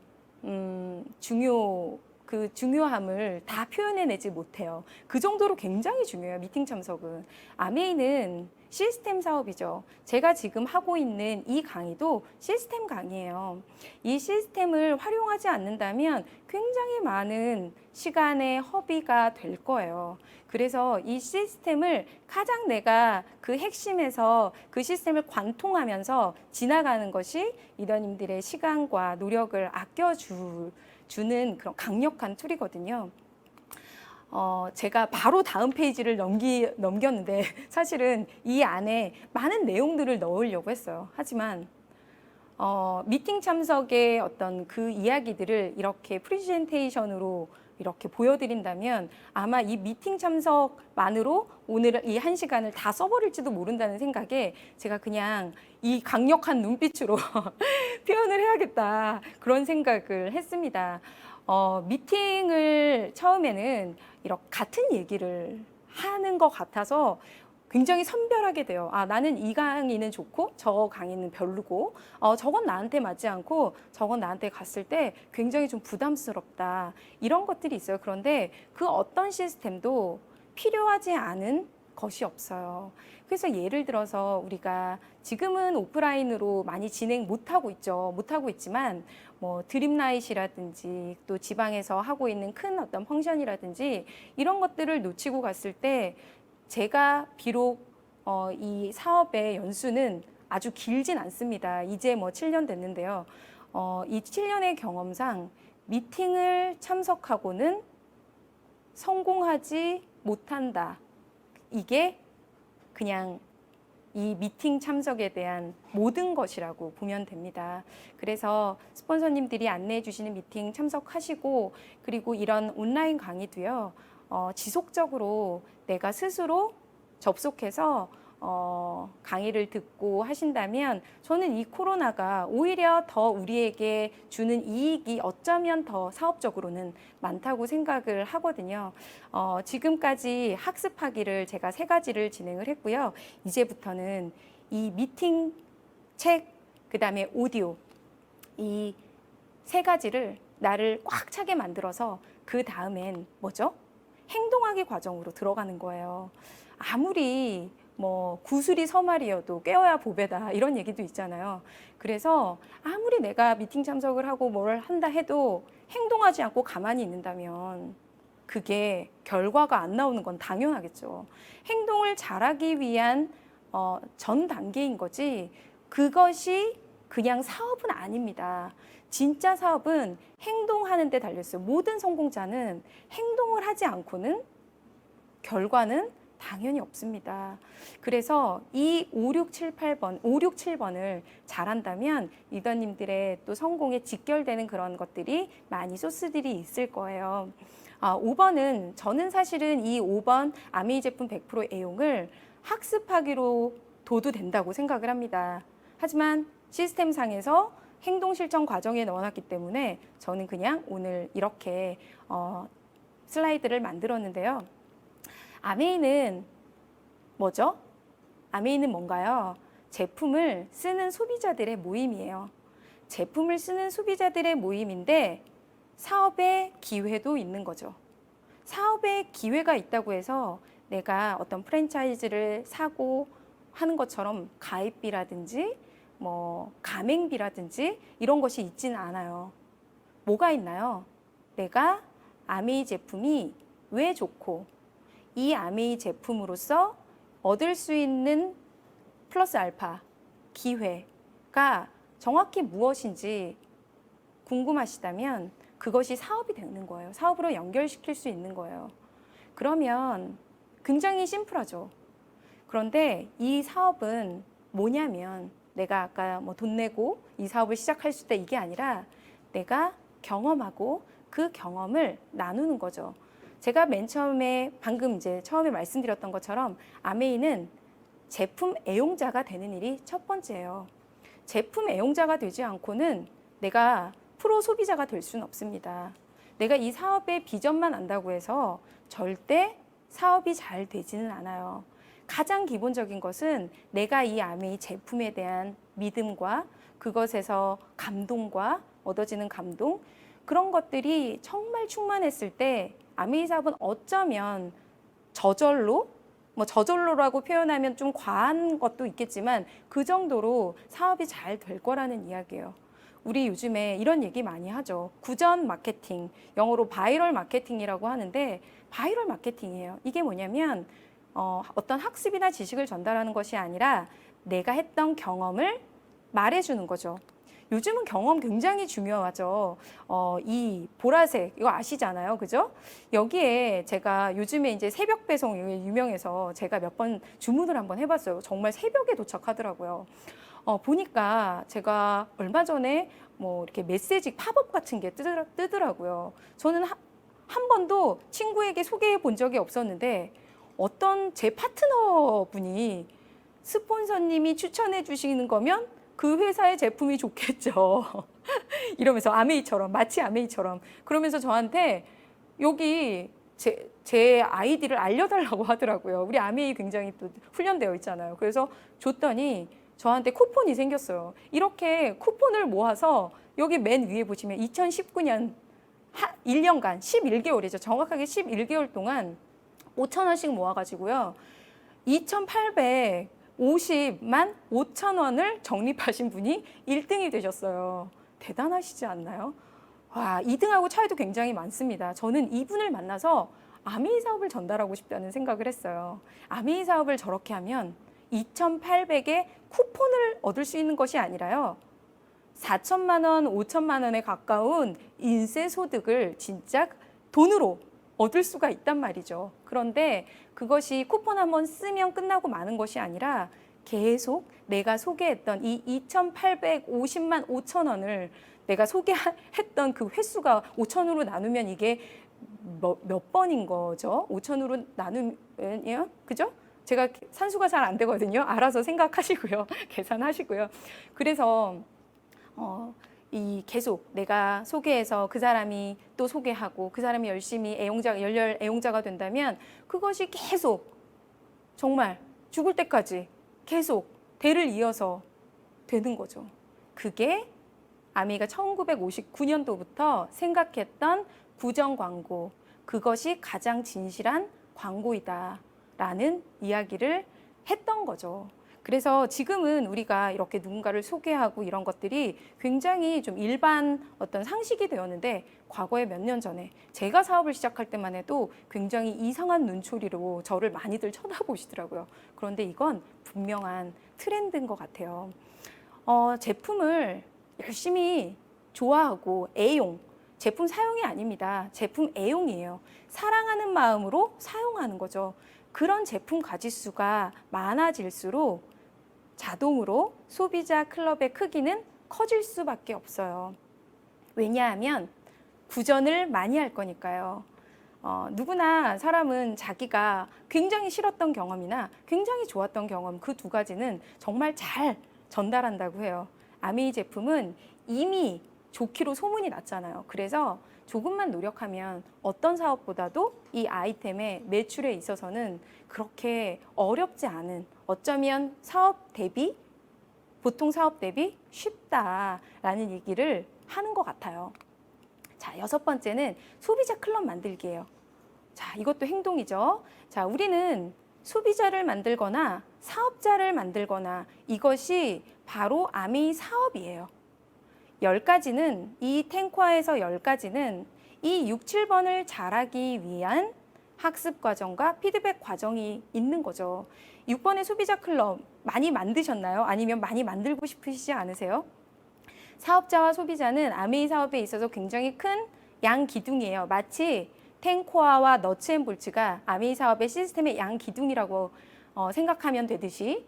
중요함을 다 표현해내지 못해요. 그 정도로 굉장히 중요해요, 미팅 참석은. 아메이는 시스템 사업이죠. 제가 지금 하고 있는 이 강의도 시스템 강의예요. 이 시스템을 활용하지 않는다면 굉장히 많은 시간의 허비가 될 거예요. 그래서 이 시스템을 가장 내가 그 핵심에서 그 시스템을 관통하면서 지나가는 것이 리더님들의 시간과 노력을 아껴주는 그런 강력한 툴이거든요. 제가 바로 다음 페이지를 넘겼는데 사실은 이 안에 많은 내용들을 넣으려고 했어요. 하지만 미팅 참석의 어떤 그 이야기들을 이렇게 프레젠테이션으로 이렇게 보여드린다면 아마 이 미팅 참석만으로 오늘 이 1시간을 다 써버릴지도 모른다는 생각에 제가 그냥 이 강력한 눈빛으로 표현을 해야겠다, 그런 생각을 했습니다. 미팅을 처음에는 이렇게 같은 얘기를 하는 것 같아서 굉장히 선별하게 돼요. 나는 이 강의는 좋고 저 강의는 별로고 저건 나한테 맞지 않고 저건 나한테 갔을 때 굉장히 좀 부담스럽다, 이런 것들이 있어요. 그런데 그 어떤 시스템도 필요하지 않은 것이 없어요. 그래서 예를 들어서 우리가 지금은 오프라인으로 많이 진행 못하고 있죠. 못하고 있지만 뭐 드림나잇이라든지 또 지방에서 하고 있는 큰 어떤 펑션이라든지 이런 것들을 놓치고 갔을 때 제가 비록 이 사업의 연수는 아주 길진 않습니다. 이제 뭐 7년 됐는데요. 이 7년의 경험상 미팅을 참석하고는 성공하지 못한다. 이게 그냥 이 미팅 참석에 대한 모든 것이라고 보면 됩니다. 그래서 스폰서님들이 안내해 주시는 미팅 참석하시고, 그리고 이런 온라인 강의도요, 지속적으로 내가 스스로 접속해서 강의를 듣고 하신다면 저는 이 코로나가 오히려 더 우리에게 주는 이익이 어쩌면 더 사업적으로는 많다고 생각을 하거든요. 지금까지 학습하기를 제가 3가지를 진행을 했고요. 이제부터는 이 미팅 책, 그 다음에 오디오, 이 3가지를 나를 꽉 차게 만들어서 그 다음엔 뭐죠? 행동하기 과정으로 들어가는 거예요. 아무리 뭐 구슬이 서말이어도 깨어야 보배다 이런 얘기도 있잖아요. 그래서 아무리 내가 미팅 참석을 하고 뭘 한다 해도 행동하지 않고 가만히 있는다면 그게 결과가 안 나오는 건 당연하겠죠. 행동을 잘하기 위한 전 단계인 거지, 그것이 그냥 사업은 아닙니다. 진짜 사업은 행동하는 데 달렸어요. 모든 성공자는 행동을 하지 않고는 결과는 당연히 없습니다. 그래서 이 5, 6, 7, 8번, 5, 6, 7번을 잘한다면 리더님들의 또 성공에 직결되는 그런 것들이 많이 소스들이 있을 거예요. 5번은 저는 사실은 이 5번 아메이 제품 100% 애용을 학습하기로 둬도 된다고 생각을 합니다. 하지만 시스템상에서 행동 실천 과정에 넣어놨기 때문에 저는 그냥 오늘 이렇게 슬라이드를 만들었는데요. 아메이는 뭐죠? 아메이는 뭔가요? 제품을 쓰는 소비자들의 모임이에요. 제품을 쓰는 소비자들의 모임인데 사업의 기회도 있는 거죠. 사업의 기회가 있다고 해서 내가 어떤 프랜차이즈를 사고 하는 것처럼 가입비라든지 뭐 가맹비라든지 이런 것이 있지는 않아요. 뭐가 있나요? 내가 아메이 제품이 왜 좋고 이 아메이 제품으로서 얻을 수 있는 플러스 알파 기회가 정확히 무엇인지 궁금하시다면 그것이 사업이 되는 거예요. 사업으로 연결시킬 수 있는 거예요. 그러면 굉장히 심플하죠. 그런데 이 사업은 뭐냐면 내가 아까 뭐 돈 내고 이 사업을 시작할 수 있다 이게 아니라 내가 경험하고 그 경험을 나누는 거죠. 제가 맨 처음에 방금 이제 처음에 말씀드렸던 것처럼 아메이는 제품 애용자가 되는 일이 첫 번째예요. 제품 애용자가 되지 않고는 내가 프로 소비자가 될 수는 없습니다. 내가 이 사업의 비전만 안다고 해서 절대 사업이 잘 되지는 않아요. 가장 기본적인 것은 내가 이 아메이 제품에 대한 믿음과 그것에서 감동과 얻어지는 감동, 그런 것들이 정말 충만했을 때 아메이 사업은 어쩌면 저절로라고 표현하면 좀 과한 것도 있겠지만 그 정도로 사업이 잘 될 거라는 이야기예요. 우리 요즘에 이런 얘기 많이 하죠. 구전 마케팅, 영어로 바이럴 마케팅이라고 하는데 바이럴 마케팅이에요. 이게 뭐냐면 어떤 학습이나 지식을 전달하는 것이 아니라 내가 했던 경험을 말해주는 거죠. 요즘은 경험 굉장히 중요하죠. 이 보라색 이거 아시잖아요, 그죠? 여기에 제가 요즘에 이제 새벽 배송 유명해서 제가 몇 번 주문을 한번 해봤어요. 정말 새벽에 도착하더라고요. 보니까 제가 얼마 전에 뭐 이렇게 메시지 팝업 같은 게 뜨더라고요. 저는 한 번도 친구에게 소개해 본 적이 없었는데 어떤 제 파트너 분이 스폰서님이 추천해 주시는 거면 그 회사의 제품이 좋겠죠. 이러면서 아메이처럼, 마치 아메이처럼. 그러면서 저한테 여기 제 아이디를 알려달라고 하더라고요. 우리 아메이 굉장히 또 훈련되어 있잖아요. 그래서 줬더니 저한테 쿠폰이 생겼어요. 이렇게 쿠폰을 모아서 여기 맨 위에 보시면 2019년 1년간 11개월이죠. 정확하게 11개월 동안 5,000원씩 모아가지고요. 2,850만 5,000원을 적립하신 분이 1등이 되셨어요. 대단하시지 않나요? 와, 2등하고 차이도 굉장히 많습니다. 저는 이분을 만나서 아메이 사업을 전달하고 싶다는 생각을 했어요. 아메이 사업을 저렇게 하면 2,800의 쿠폰을 얻을 수 있는 것이 아니라요. 4천만 원, 5천만 원에 가까운 인세 소득을 진짜 돈으로 얻을 수가 있단 말이죠. 그런데 그것이 쿠폰 한번 쓰면 끝나고 마는 것이 아니라 계속 내가 소개했던 이 2,850만 5천 원을 내가 소개했던 그 횟수가 5천으로 나누면 이게 몇 번인 거죠? 5천으로 나누면요? 그죠? 제가 산수가 잘 안 되거든요. 알아서 생각하시고요. 계산하시고요. 그래서 이 계속 내가 소개해서 그 사람이 또 소개하고 그 사람이 열심히 열렬 애용자가 된다면 그것이 계속 정말 죽을 때까지 계속 대를 이어서 되는 거죠. 그게 아메이가 1959년도부터 생각했던 구정 광고, 그것이 가장 진실한 광고이다라는 이야기를 했던 거죠. 그래서 지금은 우리가 이렇게 누군가를 소개하고 이런 것들이 굉장히 좀 일반 어떤 상식이 되었는데 과거에 몇 년 전에 제가 사업을 시작할 때만 해도 굉장히 이상한 눈초리로 저를 많이들 쳐다보시더라고요. 그런데 이건 분명한 트렌드인 것 같아요. 제품을 열심히 좋아하고 애용, 제품 사용이 아닙니다. 제품 애용이에요. 사랑하는 마음으로 사용하는 거죠. 그런 제품 가짓수가 많아질수록 자동으로 소비자 클럽의 크기는 커질 수밖에 없어요. 왜냐하면 구전을 많이 할 거니까요. 누구나 사람은 자기가 굉장히 싫었던 경험이나 굉장히 좋았던 경험, 그 두 가지는 정말 잘 전달한다고 해요. 아메이 제품은 이미 좋기로 소문이 났잖아요. 그래서 조금만 노력하면 어떤 사업보다도 이 아이템의 매출에 있어서는 그렇게 어렵지 않은, 어쩌면 사업 대비, 보통 사업 대비 쉽다라는 얘기를 하는 것 같아요. 자, 6번째는 소비자 클럽 만들기예요. 자, 이것도 행동이죠. 자, 우리는 소비자를 만들거나 사업자를 만들거나 이것이 바로 아메이 사업이에요. 10가지는, 이 탱콰에서 10가지는 이 6, 7번을 잘하기 위한 학습 과정과 피드백 과정이 있는 거죠. 6번의 소비자 클럽 많이 만드셨나요? 아니면 많이 만들고 싶으시지 않으세요? 사업자와 소비자는 아메이 사업에 있어서 굉장히 큰 양기둥이에요. 마치 탱코아와 너츠앤볼츠가 아메이 사업의 시스템의 양기둥이라고 생각하면 되듯이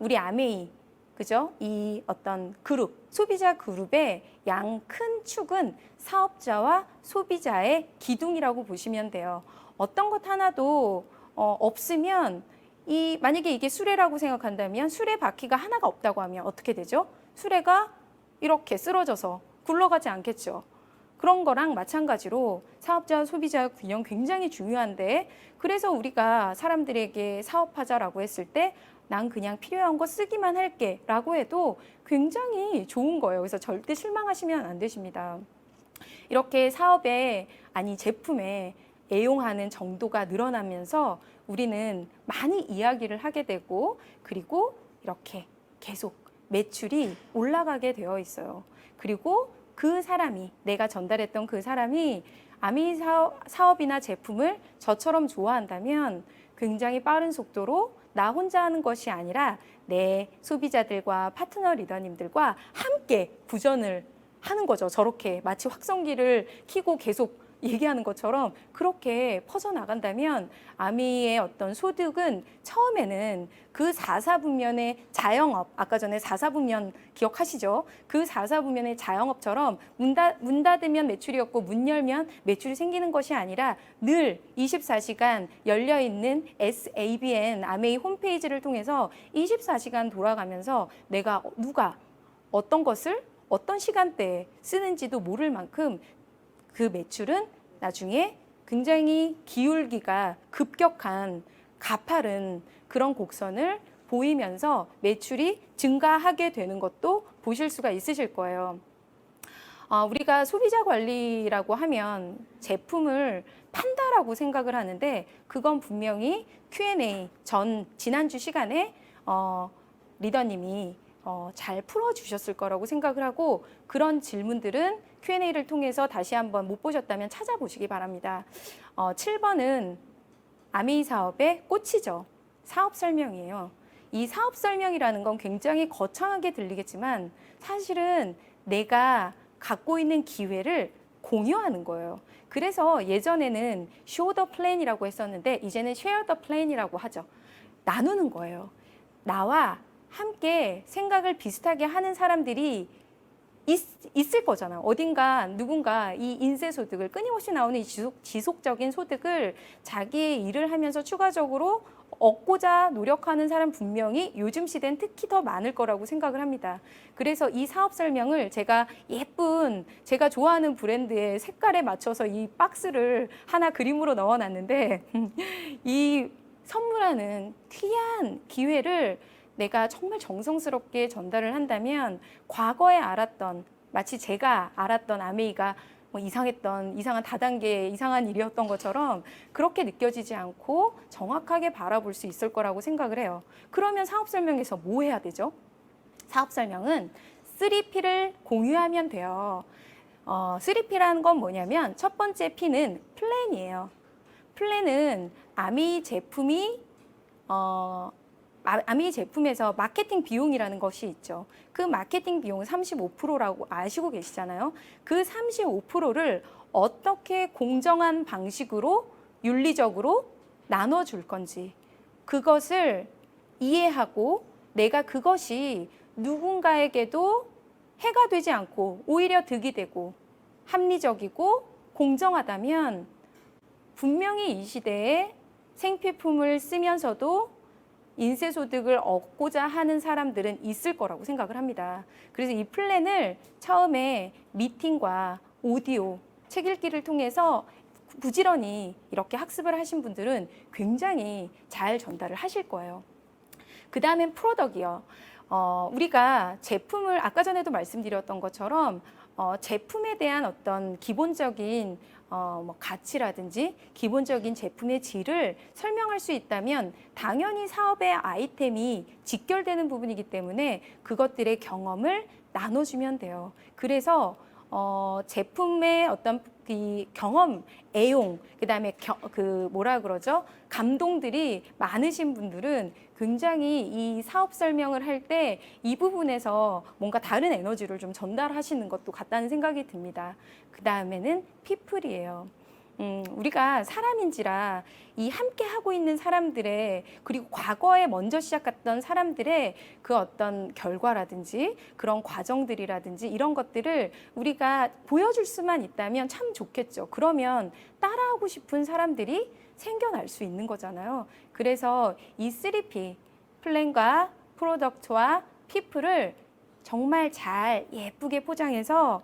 우리 아메이, 그죠? 이 어떤 그룹, 소비자 그룹의 양 큰 축은 사업자와 소비자의 기둥이라고 보시면 돼요. 어떤 것 하나도 없으면 만약에 이게 수레라고 생각한다면 수레 바퀴가 하나가 없다고 하면 어떻게 되죠? 수레가 이렇게 쓰러져서 굴러가지 않겠죠. 그런 거랑 마찬가지로 사업자와 소비자의 균형 굉장히 중요한데, 그래서 우리가 사람들에게 사업하자라고 했을 때 난 그냥 필요한 거 쓰기만 할게 라고 해도 굉장히 좋은 거예요. 그래서 절대 실망하시면 안 되십니다. 이렇게 사업에, 아니 제품에 애용하는 정도가 늘어나면서 우리는 많이 이야기를 하게 되고, 그리고 이렇게 계속 매출이 올라가게 되어 있어요. 그리고 그 사람이, 내가 전달했던 그 사람이 아메이 사업이나 제품을 저처럼 좋아한다면 굉장히 빠른 속도로 나 혼자 하는 것이 아니라 내 소비자들과 파트너 리더님들과 함께 구전을 하는 거죠. 저렇게 마치 확성기를 켜고 계속 얘기하는 것처럼 그렇게 퍼져나간다면 아메이의 어떤 소득은 처음에는 그 4사분면의 자영업, 아까 전에 4사분면 기억하시죠? 그 4사분면의 자영업처럼 문 닫으면 매출이었고 문 열면 매출이 생기는 것이 아니라 늘 24시간 열려있는 SABN 아메이 홈페이지를 통해서 24시간 돌아가면서 내가 누가 어떤 것을 어떤 시간대에 쓰는지도 모를 만큼 그 매출은 나중에 굉장히 기울기가 급격한 가파른 그런 곡선을 보이면서 매출이 증가하게 되는 것도 보실 수가 있으실 거예요. 우리가 소비자 관리라고 하면 제품을 판다라고 생각을 하는데 그건 분명히 Q&A 지난주 시간에 리더님이 잘 풀어주셨을 거라고 생각을 하고 그런 질문들은 Q&A를 통해서 다시 한번 못 보셨다면 찾아보시기 바랍니다. 7번은 아메이 사업의 꽃이죠. 사업 설명이에요. 이 사업 설명이라는 건 굉장히 거창하게 들리겠지만 사실은 내가 갖고 있는 기회를 공유하는 거예요. 그래서 예전에는 show the plan이라고 했었는데 이제는 share the plan이라고 하죠. 나누는 거예요. 나와 함께 생각을 비슷하게 하는 사람들이 있을 거잖아요. 어딘가 누군가 이 인쇄소득을 끊임없이 나오는 이 지속적인 소득을 자기의 일을 하면서 추가적으로 얻고자 노력하는 사람 분명히 요즘 시대는 특히 더 많을 거라고 생각을 합니다. 그래서 이 사업 설명을 제가 예쁜 제가 좋아하는 브랜드의 색깔에 맞춰서 이 박스를 하나 그림으로 넣어놨는데 이 선물하는 귀한 기회를 내가 정말 정성스럽게 전달을 한다면 과거에 알았던 마치 제가 알았던 아메이가 뭐 이상한 다단계 이상한 일이었던 것처럼 그렇게 느껴지지 않고 정확하게 바라볼 수 있을 거라고 생각을 해요. 그러면 사업 설명에서 뭐 해야 되죠? 사업 설명은 3P를 공유하면 돼요. 3P라는 건 뭐냐면 첫 번째 P는 플랜이에요. 플랜은 아메이 제품이 아메이 제품에서 마케팅 비용이라는 것이 있죠. 그 마케팅 비용은 35%라고 아시고 계시잖아요. 그 35%를 어떻게 공정한 방식으로 윤리적으로 나눠줄 건지 그것을 이해하고 내가 그것이 누군가에게도 해가 되지 않고 오히려 득이 되고 합리적이고 공정하다면 분명히 이 시대에 생필품을 쓰면서도 인쇄소득을 얻고자 하는 사람들은 있을 거라고 생각을 합니다. 그래서 이 플랜을 처음에 미팅과 오디오, 책 읽기를 통해서 부지런히 이렇게 학습을 하신 분들은 굉장히 잘 전달을 하실 거예요. 그 다음엔 프로덕이요. 우리가 제품을 아까 전에도 말씀드렸던 것처럼 제품에 대한 어떤 기본적인 뭐 가치라든지 기본적인 제품의 질을 설명할 수 있다면 당연히 사업의 아이템이 직결되는 부분이기 때문에 그것들의 경험을 나눠주면 돼요. 그래서 제품의 어떤 이 경험, 애용, 그다음에 뭐라 그러죠? 감동들이 많으신 분들은 굉장히 이 사업 설명을 할 때 이 부분에서 뭔가 다른 에너지를 좀 전달하시는 것도 같다는 생각이 듭니다. 그 다음에는 피플이에요. 우리가 사람인지라 이 함께 하고 있는 사람들의 그리고 과거에 먼저 시작했던 사람들의 그 어떤 결과라든지 그런 과정들이라든지 이런 것들을 우리가 보여줄 수만 있다면 참 좋겠죠. 그러면 따라하고 싶은 사람들이 생겨날 수 있는 거잖아요. 그래서 이 3P, 플랜과 프로덕트와 피플을 정말 잘 예쁘게 포장해서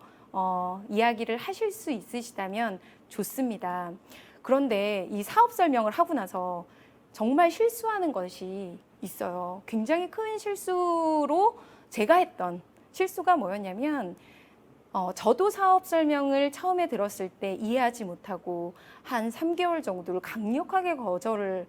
이야기를 하실 수 있으시다면 좋습니다. 그런데 이 사업 설명을 하고 나서 정말 실수하는 것이 있어요. 굉장히 큰 실수로 제가 했던 실수가 뭐였냐면 저도 사업 설명을 처음에 들었을 때 이해하지 못하고 한 3개월 정도를 강력하게 거절을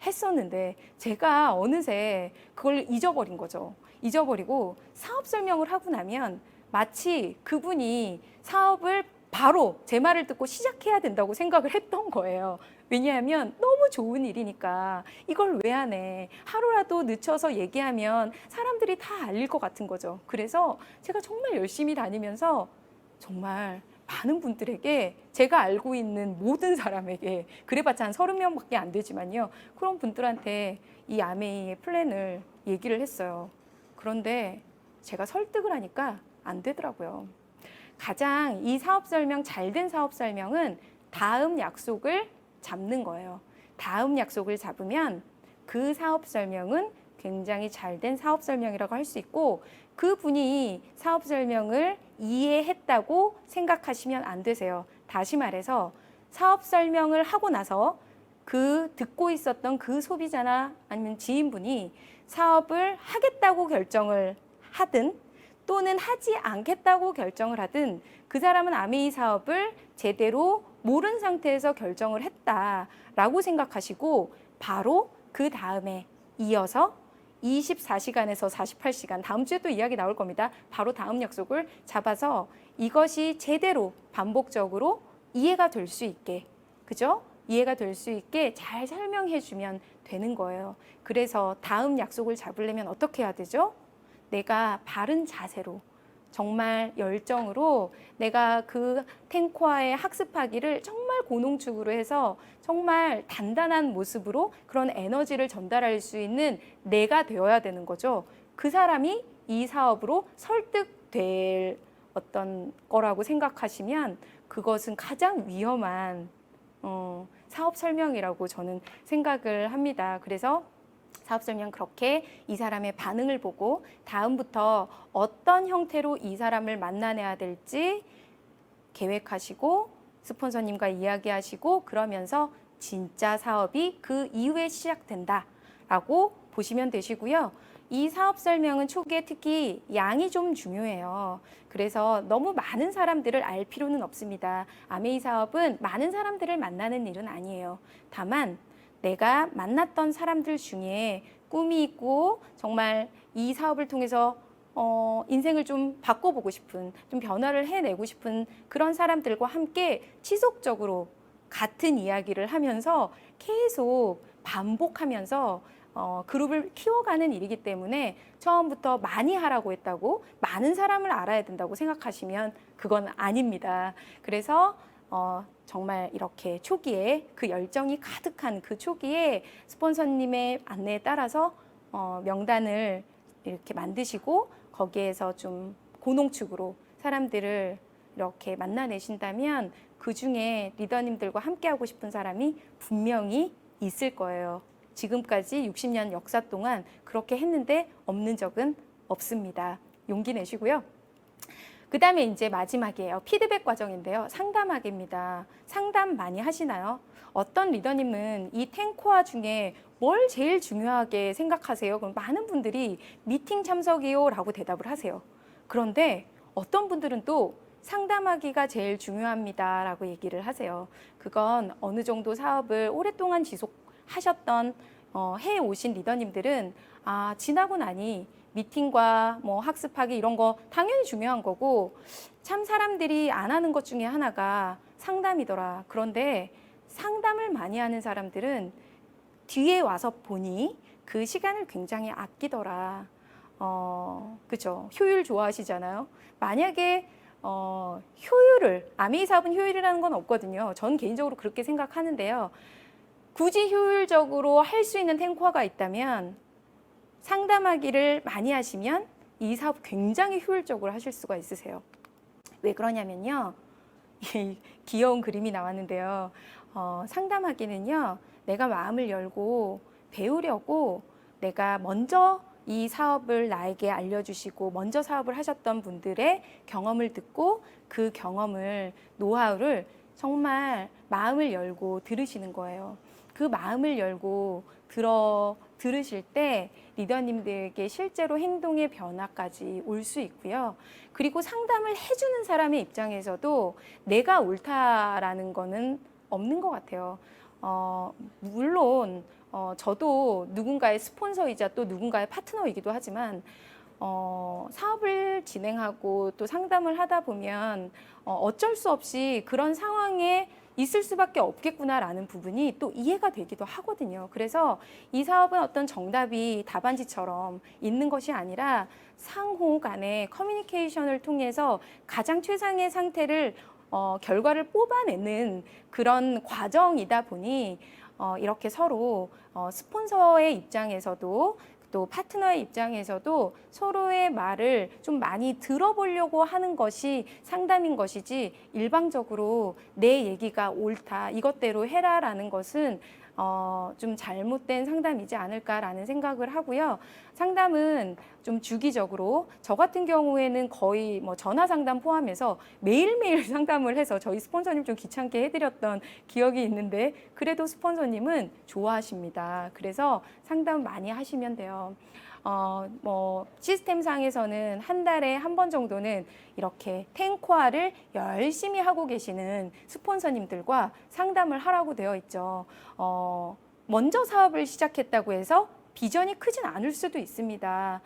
했었는데 제가 어느새 그걸 잊어버린 거죠. 잊어버리고 사업 설명을 하고 나면 마치 그분이 사업을 바로 제 말을 듣고 시작해야 된다고 생각을 했던 거예요. 왜냐하면 너무 좋은 일이니까 이걸 왜 안 해? 하루라도 늦춰서 얘기하면 사람들이 다 알릴 것 같은 거죠. 그래서 제가 정말 열심히 다니면서 정말 많은 분들에게 제가 알고 있는 모든 사람에게 그래봤자 한 30명밖에 안 되지만요. 그런 분들한테 이 아메이의 플랜을 얘기를 했어요. 그런데 제가 설득을 하니까 안 되더라고요. 가장 이 사업 설명, 잘된 사업 설명은 다음 약속을 잡는 거예요. 다음 약속을 잡으면 그 사업 설명은 굉장히 잘된 사업 설명이라고 할 수 있고 그분이 사업 설명을 이해했다고 생각하시면 안 되세요. 다시 말해서 사업 설명을 하고 나서 그 듣고 있었던 그 소비자나 아니면 지인분이 사업을 하겠다고 결정을 하든 또는 하지 않겠다고 결정을 하든 그 사람은 아메이 사업을 제대로 모른 상태에서 결정을 했다라고 생각하시고 바로 그 다음에 이어서 24시간에서 48시간, 다음 주에 또 이야기 나올 겁니다. 바로 다음 약속을 잡아서 이것이 제대로 반복적으로 이해가 될 수 있게, 그죠? 이해가 될 수 있게 잘 설명해 주면 되는 거예요. 그래서 다음 약속을 잡으려면 어떻게 해야 되죠? 내가 바른 자세로, 정말 열정으로 내가 그 탱코아의 학습하기를 정말 고농축으로 해서 정말 단단한 모습으로 그런 에너지를 전달할 수 있는 내가 되어야 되는 거죠. 그 사람이 이 사업으로 설득될 어떤 거라고 생각하시면 그것은 가장 위험한 사업 설명이라고 저는 생각을 합니다. 그래서 사업 설명 그렇게 이 사람의 반응을 보고 다음부터 어떤 형태로 이 사람을 만나내야 될지 계획하시고 스폰서님과 이야기하시고 그러면서 진짜 사업이 그 이후에 시작된다라고 보시면 되시고요. 이 사업 설명은 초기에 특히 양이 좀 중요해요. 그래서 너무 많은 사람들을 알 필요는 없습니다. 아메이 사업은 많은 사람들을 만나는 일은 아니에요. 다만 내가 만났던 사람들 중에 꿈이 있고 정말 이 사업을 통해서 인생을 좀 바꿔보고 싶은, 좀 변화를 해내고 싶은 그런 사람들과 함께 지속적으로 같은 이야기를 하면서 계속 반복하면서 그룹을 키워가는 일이기 때문에 처음부터 많이 하라고 했다고 많은 사람을 알아야 된다고 생각하시면 그건 아닙니다. 그래서 정말 이렇게 초기에 그 열정이 가득한 그 초기에 스폰서님의 안내에 따라서 명단을 이렇게 만드시고 거기에서 좀 고농축으로 사람들을 이렇게 만나내신다면 그 중에 리더님들과 함께하고 싶은 사람이 분명히 있을 거예요. 지금까지 60년 역사 동안 그렇게 했는데 없는 적은 없습니다. 용기 내시고요. 그 다음에 이제 마지막이에요. 피드백 과정인데요. 상담하기입니다. 상담 많이 하시나요? 어떤 리더님은 이 탱코아 중에 뭘 제일 중요하게 생각하세요? 그럼 많은 분들이 미팅 참석이요 라고 대답을 하세요. 그런데 어떤 분들은 또 상담하기가 제일 중요합니다 라고 얘기를 하세요. 그건 어느 정도 사업을 오랫동안 지속하셨던 해오신 리더님들은 지나고 나니 미팅과 뭐 학습하기 이런 거 당연히 중요한 거고 참 사람들이 안 하는 것 중에 하나가 상담이더라. 그런데 상담을 많이 하는 사람들은 뒤에 와서 보니 그 시간을 굉장히 아끼더라. 그죠? 효율 좋아하시잖아요. 만약에 효율을, 아메이 사업은 효율이라는 건 없거든요. 전 개인적으로 그렇게 생각하는데요. 굳이 효율적으로 할 수 있는 탱코아가 있다면 상담하기를 많이 하시면 이 사업 굉장히 효율적으로 하실 수가 있으세요. 왜 그러냐면요. 귀여운 그림이 나왔는데요. 상담하기는요. 내가 마음을 열고 배우려고 내가 먼저 이 사업을 나에게 알려주시고 먼저 사업을 하셨던 분들의 경험을 듣고 그 경험을, 노하우를 정말 마음을 열고 들으시는 거예요. 그 마음을 열고 들으실 때 리더님들에게 실제로 행동의 변화까지 올 수 있고요. 그리고 상담을 해주는 사람의 입장에서도 내가 옳다라는 거는 없는 것 같아요. 물론 저도 누군가의 스폰서이자 또 누군가의 파트너이기도 하지만 사업을 진행하고 또 상담을 하다 보면 어쩔 수 없이 그런 상황에 있을 수밖에 없겠구나라는 부분이 또 이해가 되기도 하거든요. 그래서 이 사업은 어떤 정답이 답안지처럼 있는 것이 아니라 상호 간의 커뮤니케이션을 통해서 가장 최상의 상태를 결과를 뽑아내는 그런 과정이다 보니 이렇게 서로 스폰서의 입장에서도 또 파트너의 입장에서도 서로의 말을 좀 많이 들어보려고 하는 것이 상담인 것이지 일방적으로 내 얘기가 옳다, 이것대로 해라라는 것은 좀 잘못된 상담이지 않을까라는 생각을 하고요. 상담은 좀 주기적으로, 저 같은 경우에는 거의 뭐 전화 상담 포함해서 매일매일 상담을 해서 저희 스폰서님 좀 귀찮게 해드렸던 기억이 있는데 그래도 스폰서님은 좋아하십니다. 그래서 상담 많이 하시면 돼요. 뭐 시스템상에서는 한 달에 한 번 정도는 이렇게 탱코아를 열심히 하고 계시는 스폰서님들과 상담을 하라고 되어 있죠. 먼저 사업을 시작했다고 해서 비전이 크진 않을 수도 있습니다.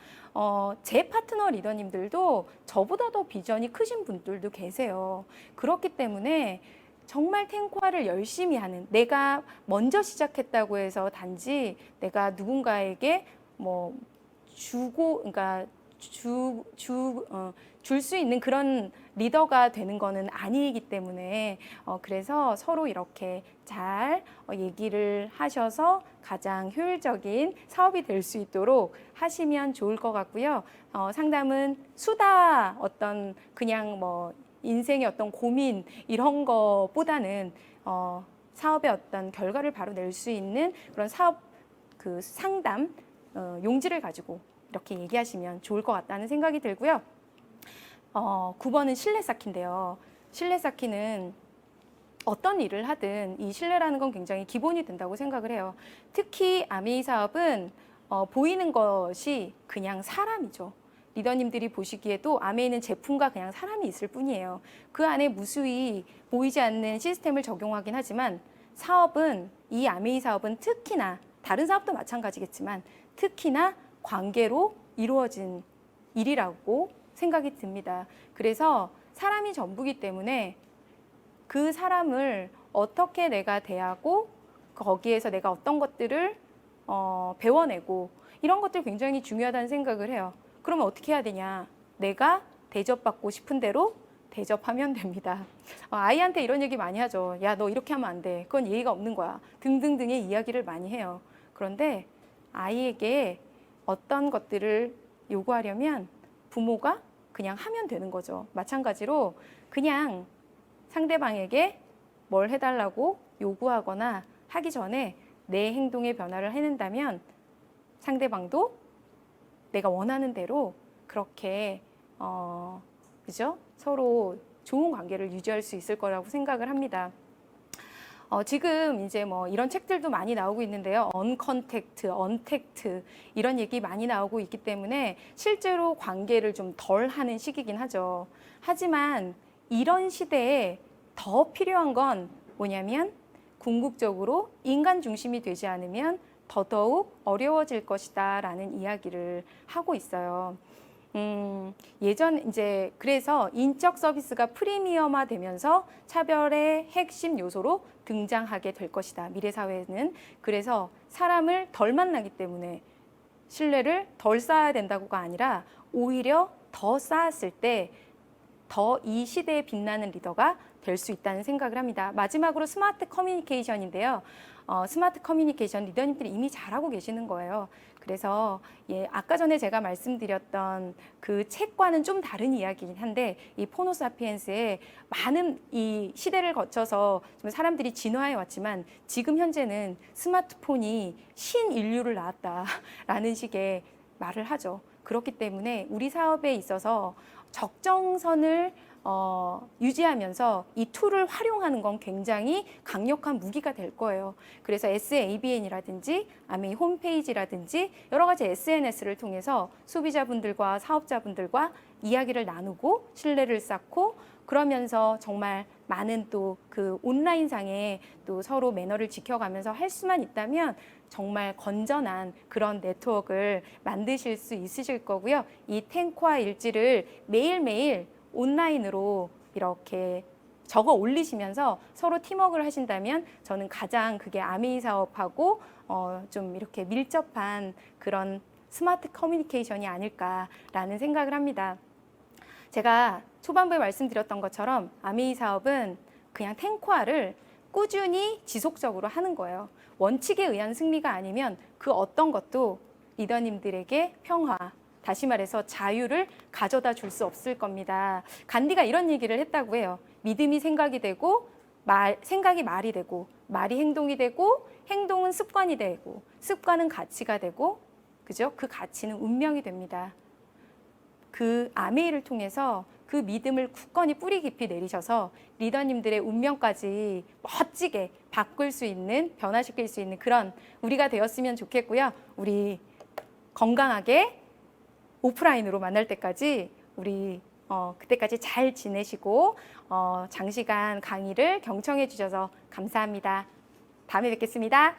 제 파트너 리더님들도 저보다 더 비전이 크신 분들도 계세요. 그렇기 때문에 정말 탱과를 열심히 하는, 내가 먼저 시작했다고 해서 단지 내가 누군가에게 뭐 주고, 그러니까 줄 수 있는 그런 리더가 되는 거는 아니기 때문에 그래서 서로 이렇게 잘 얘기를 하셔서 가장 효율적인 사업이 될 수 있도록 하시면 좋을 것 같고요. 상담은 수다, 어떤 그냥 뭐 인생의 어떤 고민 이런 거보다는 사업의 어떤 결과를 바로 낼 수 있는 그런 사업 그 상담 용지를 가지고 이렇게 얘기하시면 좋을 것 같다는 생각이 들고요. 9번은 신뢰 쌓기인데요. 신뢰 쌓기는 어떤 일을 하든 이 신뢰라는 건 굉장히 기본이 된다고 생각을 해요. 특히 아메이 사업은 보이는 것이 그냥 사람이죠. 리더님들이 보시기에도 아메이는 제품과 그냥 사람이 있을 뿐이에요. 그 안에 무수히 보이지 않는 시스템을 적용하긴 하지만 사업은, 이 아메이 사업은 특히나 다른 사업도 마찬가지겠지만 특히나 관계로 이루어진 일이라고 생각이 듭니다. 그래서 사람이 전부기 때문에 그 사람을 어떻게 내가 대하고 거기에서 내가 어떤 것들을 배워내고 이런 것들이 굉장히 중요하다는 생각을 해요. 그러면 어떻게 해야 되냐? 내가 대접받고 싶은 대로 대접하면 됩니다. 아이한테 이런 얘기 많이 하죠. 야, 너 이렇게 하면 안 돼. 그건 예의가 없는 거야. 등등등의 이야기를 많이 해요. 그런데 아이에게 어떤 것들을 요구하려면 부모가 그냥 하면 되는 거죠. 마찬가지로 그냥 상대방에게 뭘 해달라고 요구하거나 하기 전에 내 행동의 변화를 해낸다면 상대방도 내가 원하는 대로 그렇게 그죠? 서로 좋은 관계를 유지할 수 있을 거라고 생각을 합니다. 지금 이제 뭐 이런 책들도 많이 나오고 있는데요. 언컨택트, 언택트 이런 얘기 많이 나오고 있기 때문에 실제로 관계를 좀 덜 하는 시기긴 하죠. 하지만 이런 시대에 더 필요한 건 뭐냐면 궁극적으로 인간 중심이 되지 않으면 더더욱 어려워질 것이다 라는 이야기를 하고 있어요. 그래서 인적 서비스가 프리미엄화 되면서 차별의 핵심 요소로 등장하게 될 것이다. 미래 사회는. 그래서 사람을 덜 만나기 때문에 신뢰를 덜 쌓아야 된다고가 아니라 오히려 더 쌓았을 때 더 이 시대에 빛나는 리더가 될 수 있다는 생각을 합니다. 마지막으로 스마트 커뮤니케이션인데요. 스마트 커뮤니케이션 리더님들이 이미 잘하고 계시는 거예요. 그래서 아까 전에 제가 말씀드렸던 그 책과는 좀 다른 이야기긴 한데 이 포노사피엔스의 많은 이 시대를 거쳐서 좀 사람들이 진화해 왔지만 지금 현재는 스마트폰이 신인류를 낳았다라는 식의 말을 하죠. 그렇기 때문에 우리 사업에 있어서 적정선을 유지하면서 이 툴을 활용하는 건 굉장히 강력한 무기가 될 거예요. 그래서 SABN이라든지 아메이 홈페이지라든지 여러 가지 SNS를 통해서 소비자분들과 사업자분들과 이야기를 나누고 신뢰를 쌓고 그러면서 정말 많은 또 그 온라인상에 또 서로 매너를 지켜가면서 할 수만 있다면 정말 건전한 그런 네트워크를 만드실 수 있으실 거고요. 이 탱과 일지를 매일매일 온라인으로 이렇게 적어 올리시면서 서로 팀워크를 하신다면 저는 가장 그게 아메이 사업하고 좀 이렇게 밀접한 그런 스마트 커뮤니케이션이 아닐까라는 생각을 합니다. 제가 초반부에 말씀드렸던 것처럼 아메이 사업은 그냥 탱과를 꾸준히 지속적으로 하는 거예요. 원칙에 의한 승리가 아니면 그 어떤 것도 리더님들에게 평화, 다시 말해서 자유를 가져다 줄 수 없을 겁니다. 간디가 이런 얘기를 했다고 해요. 믿음이 생각이 되고 생각이 말이 되고 말이 행동이 되고 행동은 습관이 되고 습관은 가치가 되고 그죠? 그 가치는 운명이 됩니다. 그 아메이를 통해서 그 믿음을 굳건히 뿌리 깊이 내리셔서 리더님들의 운명까지 멋지게 바꿀 수 있는, 변화시킬 수 있는 그런 우리가 되었으면 좋겠고요. 우리 건강하게 오프라인으로 만날 때까지 우리 그때까지 잘 지내시고 장시간 강의를 경청해 주셔서 감사합니다. 다음에 뵙겠습니다.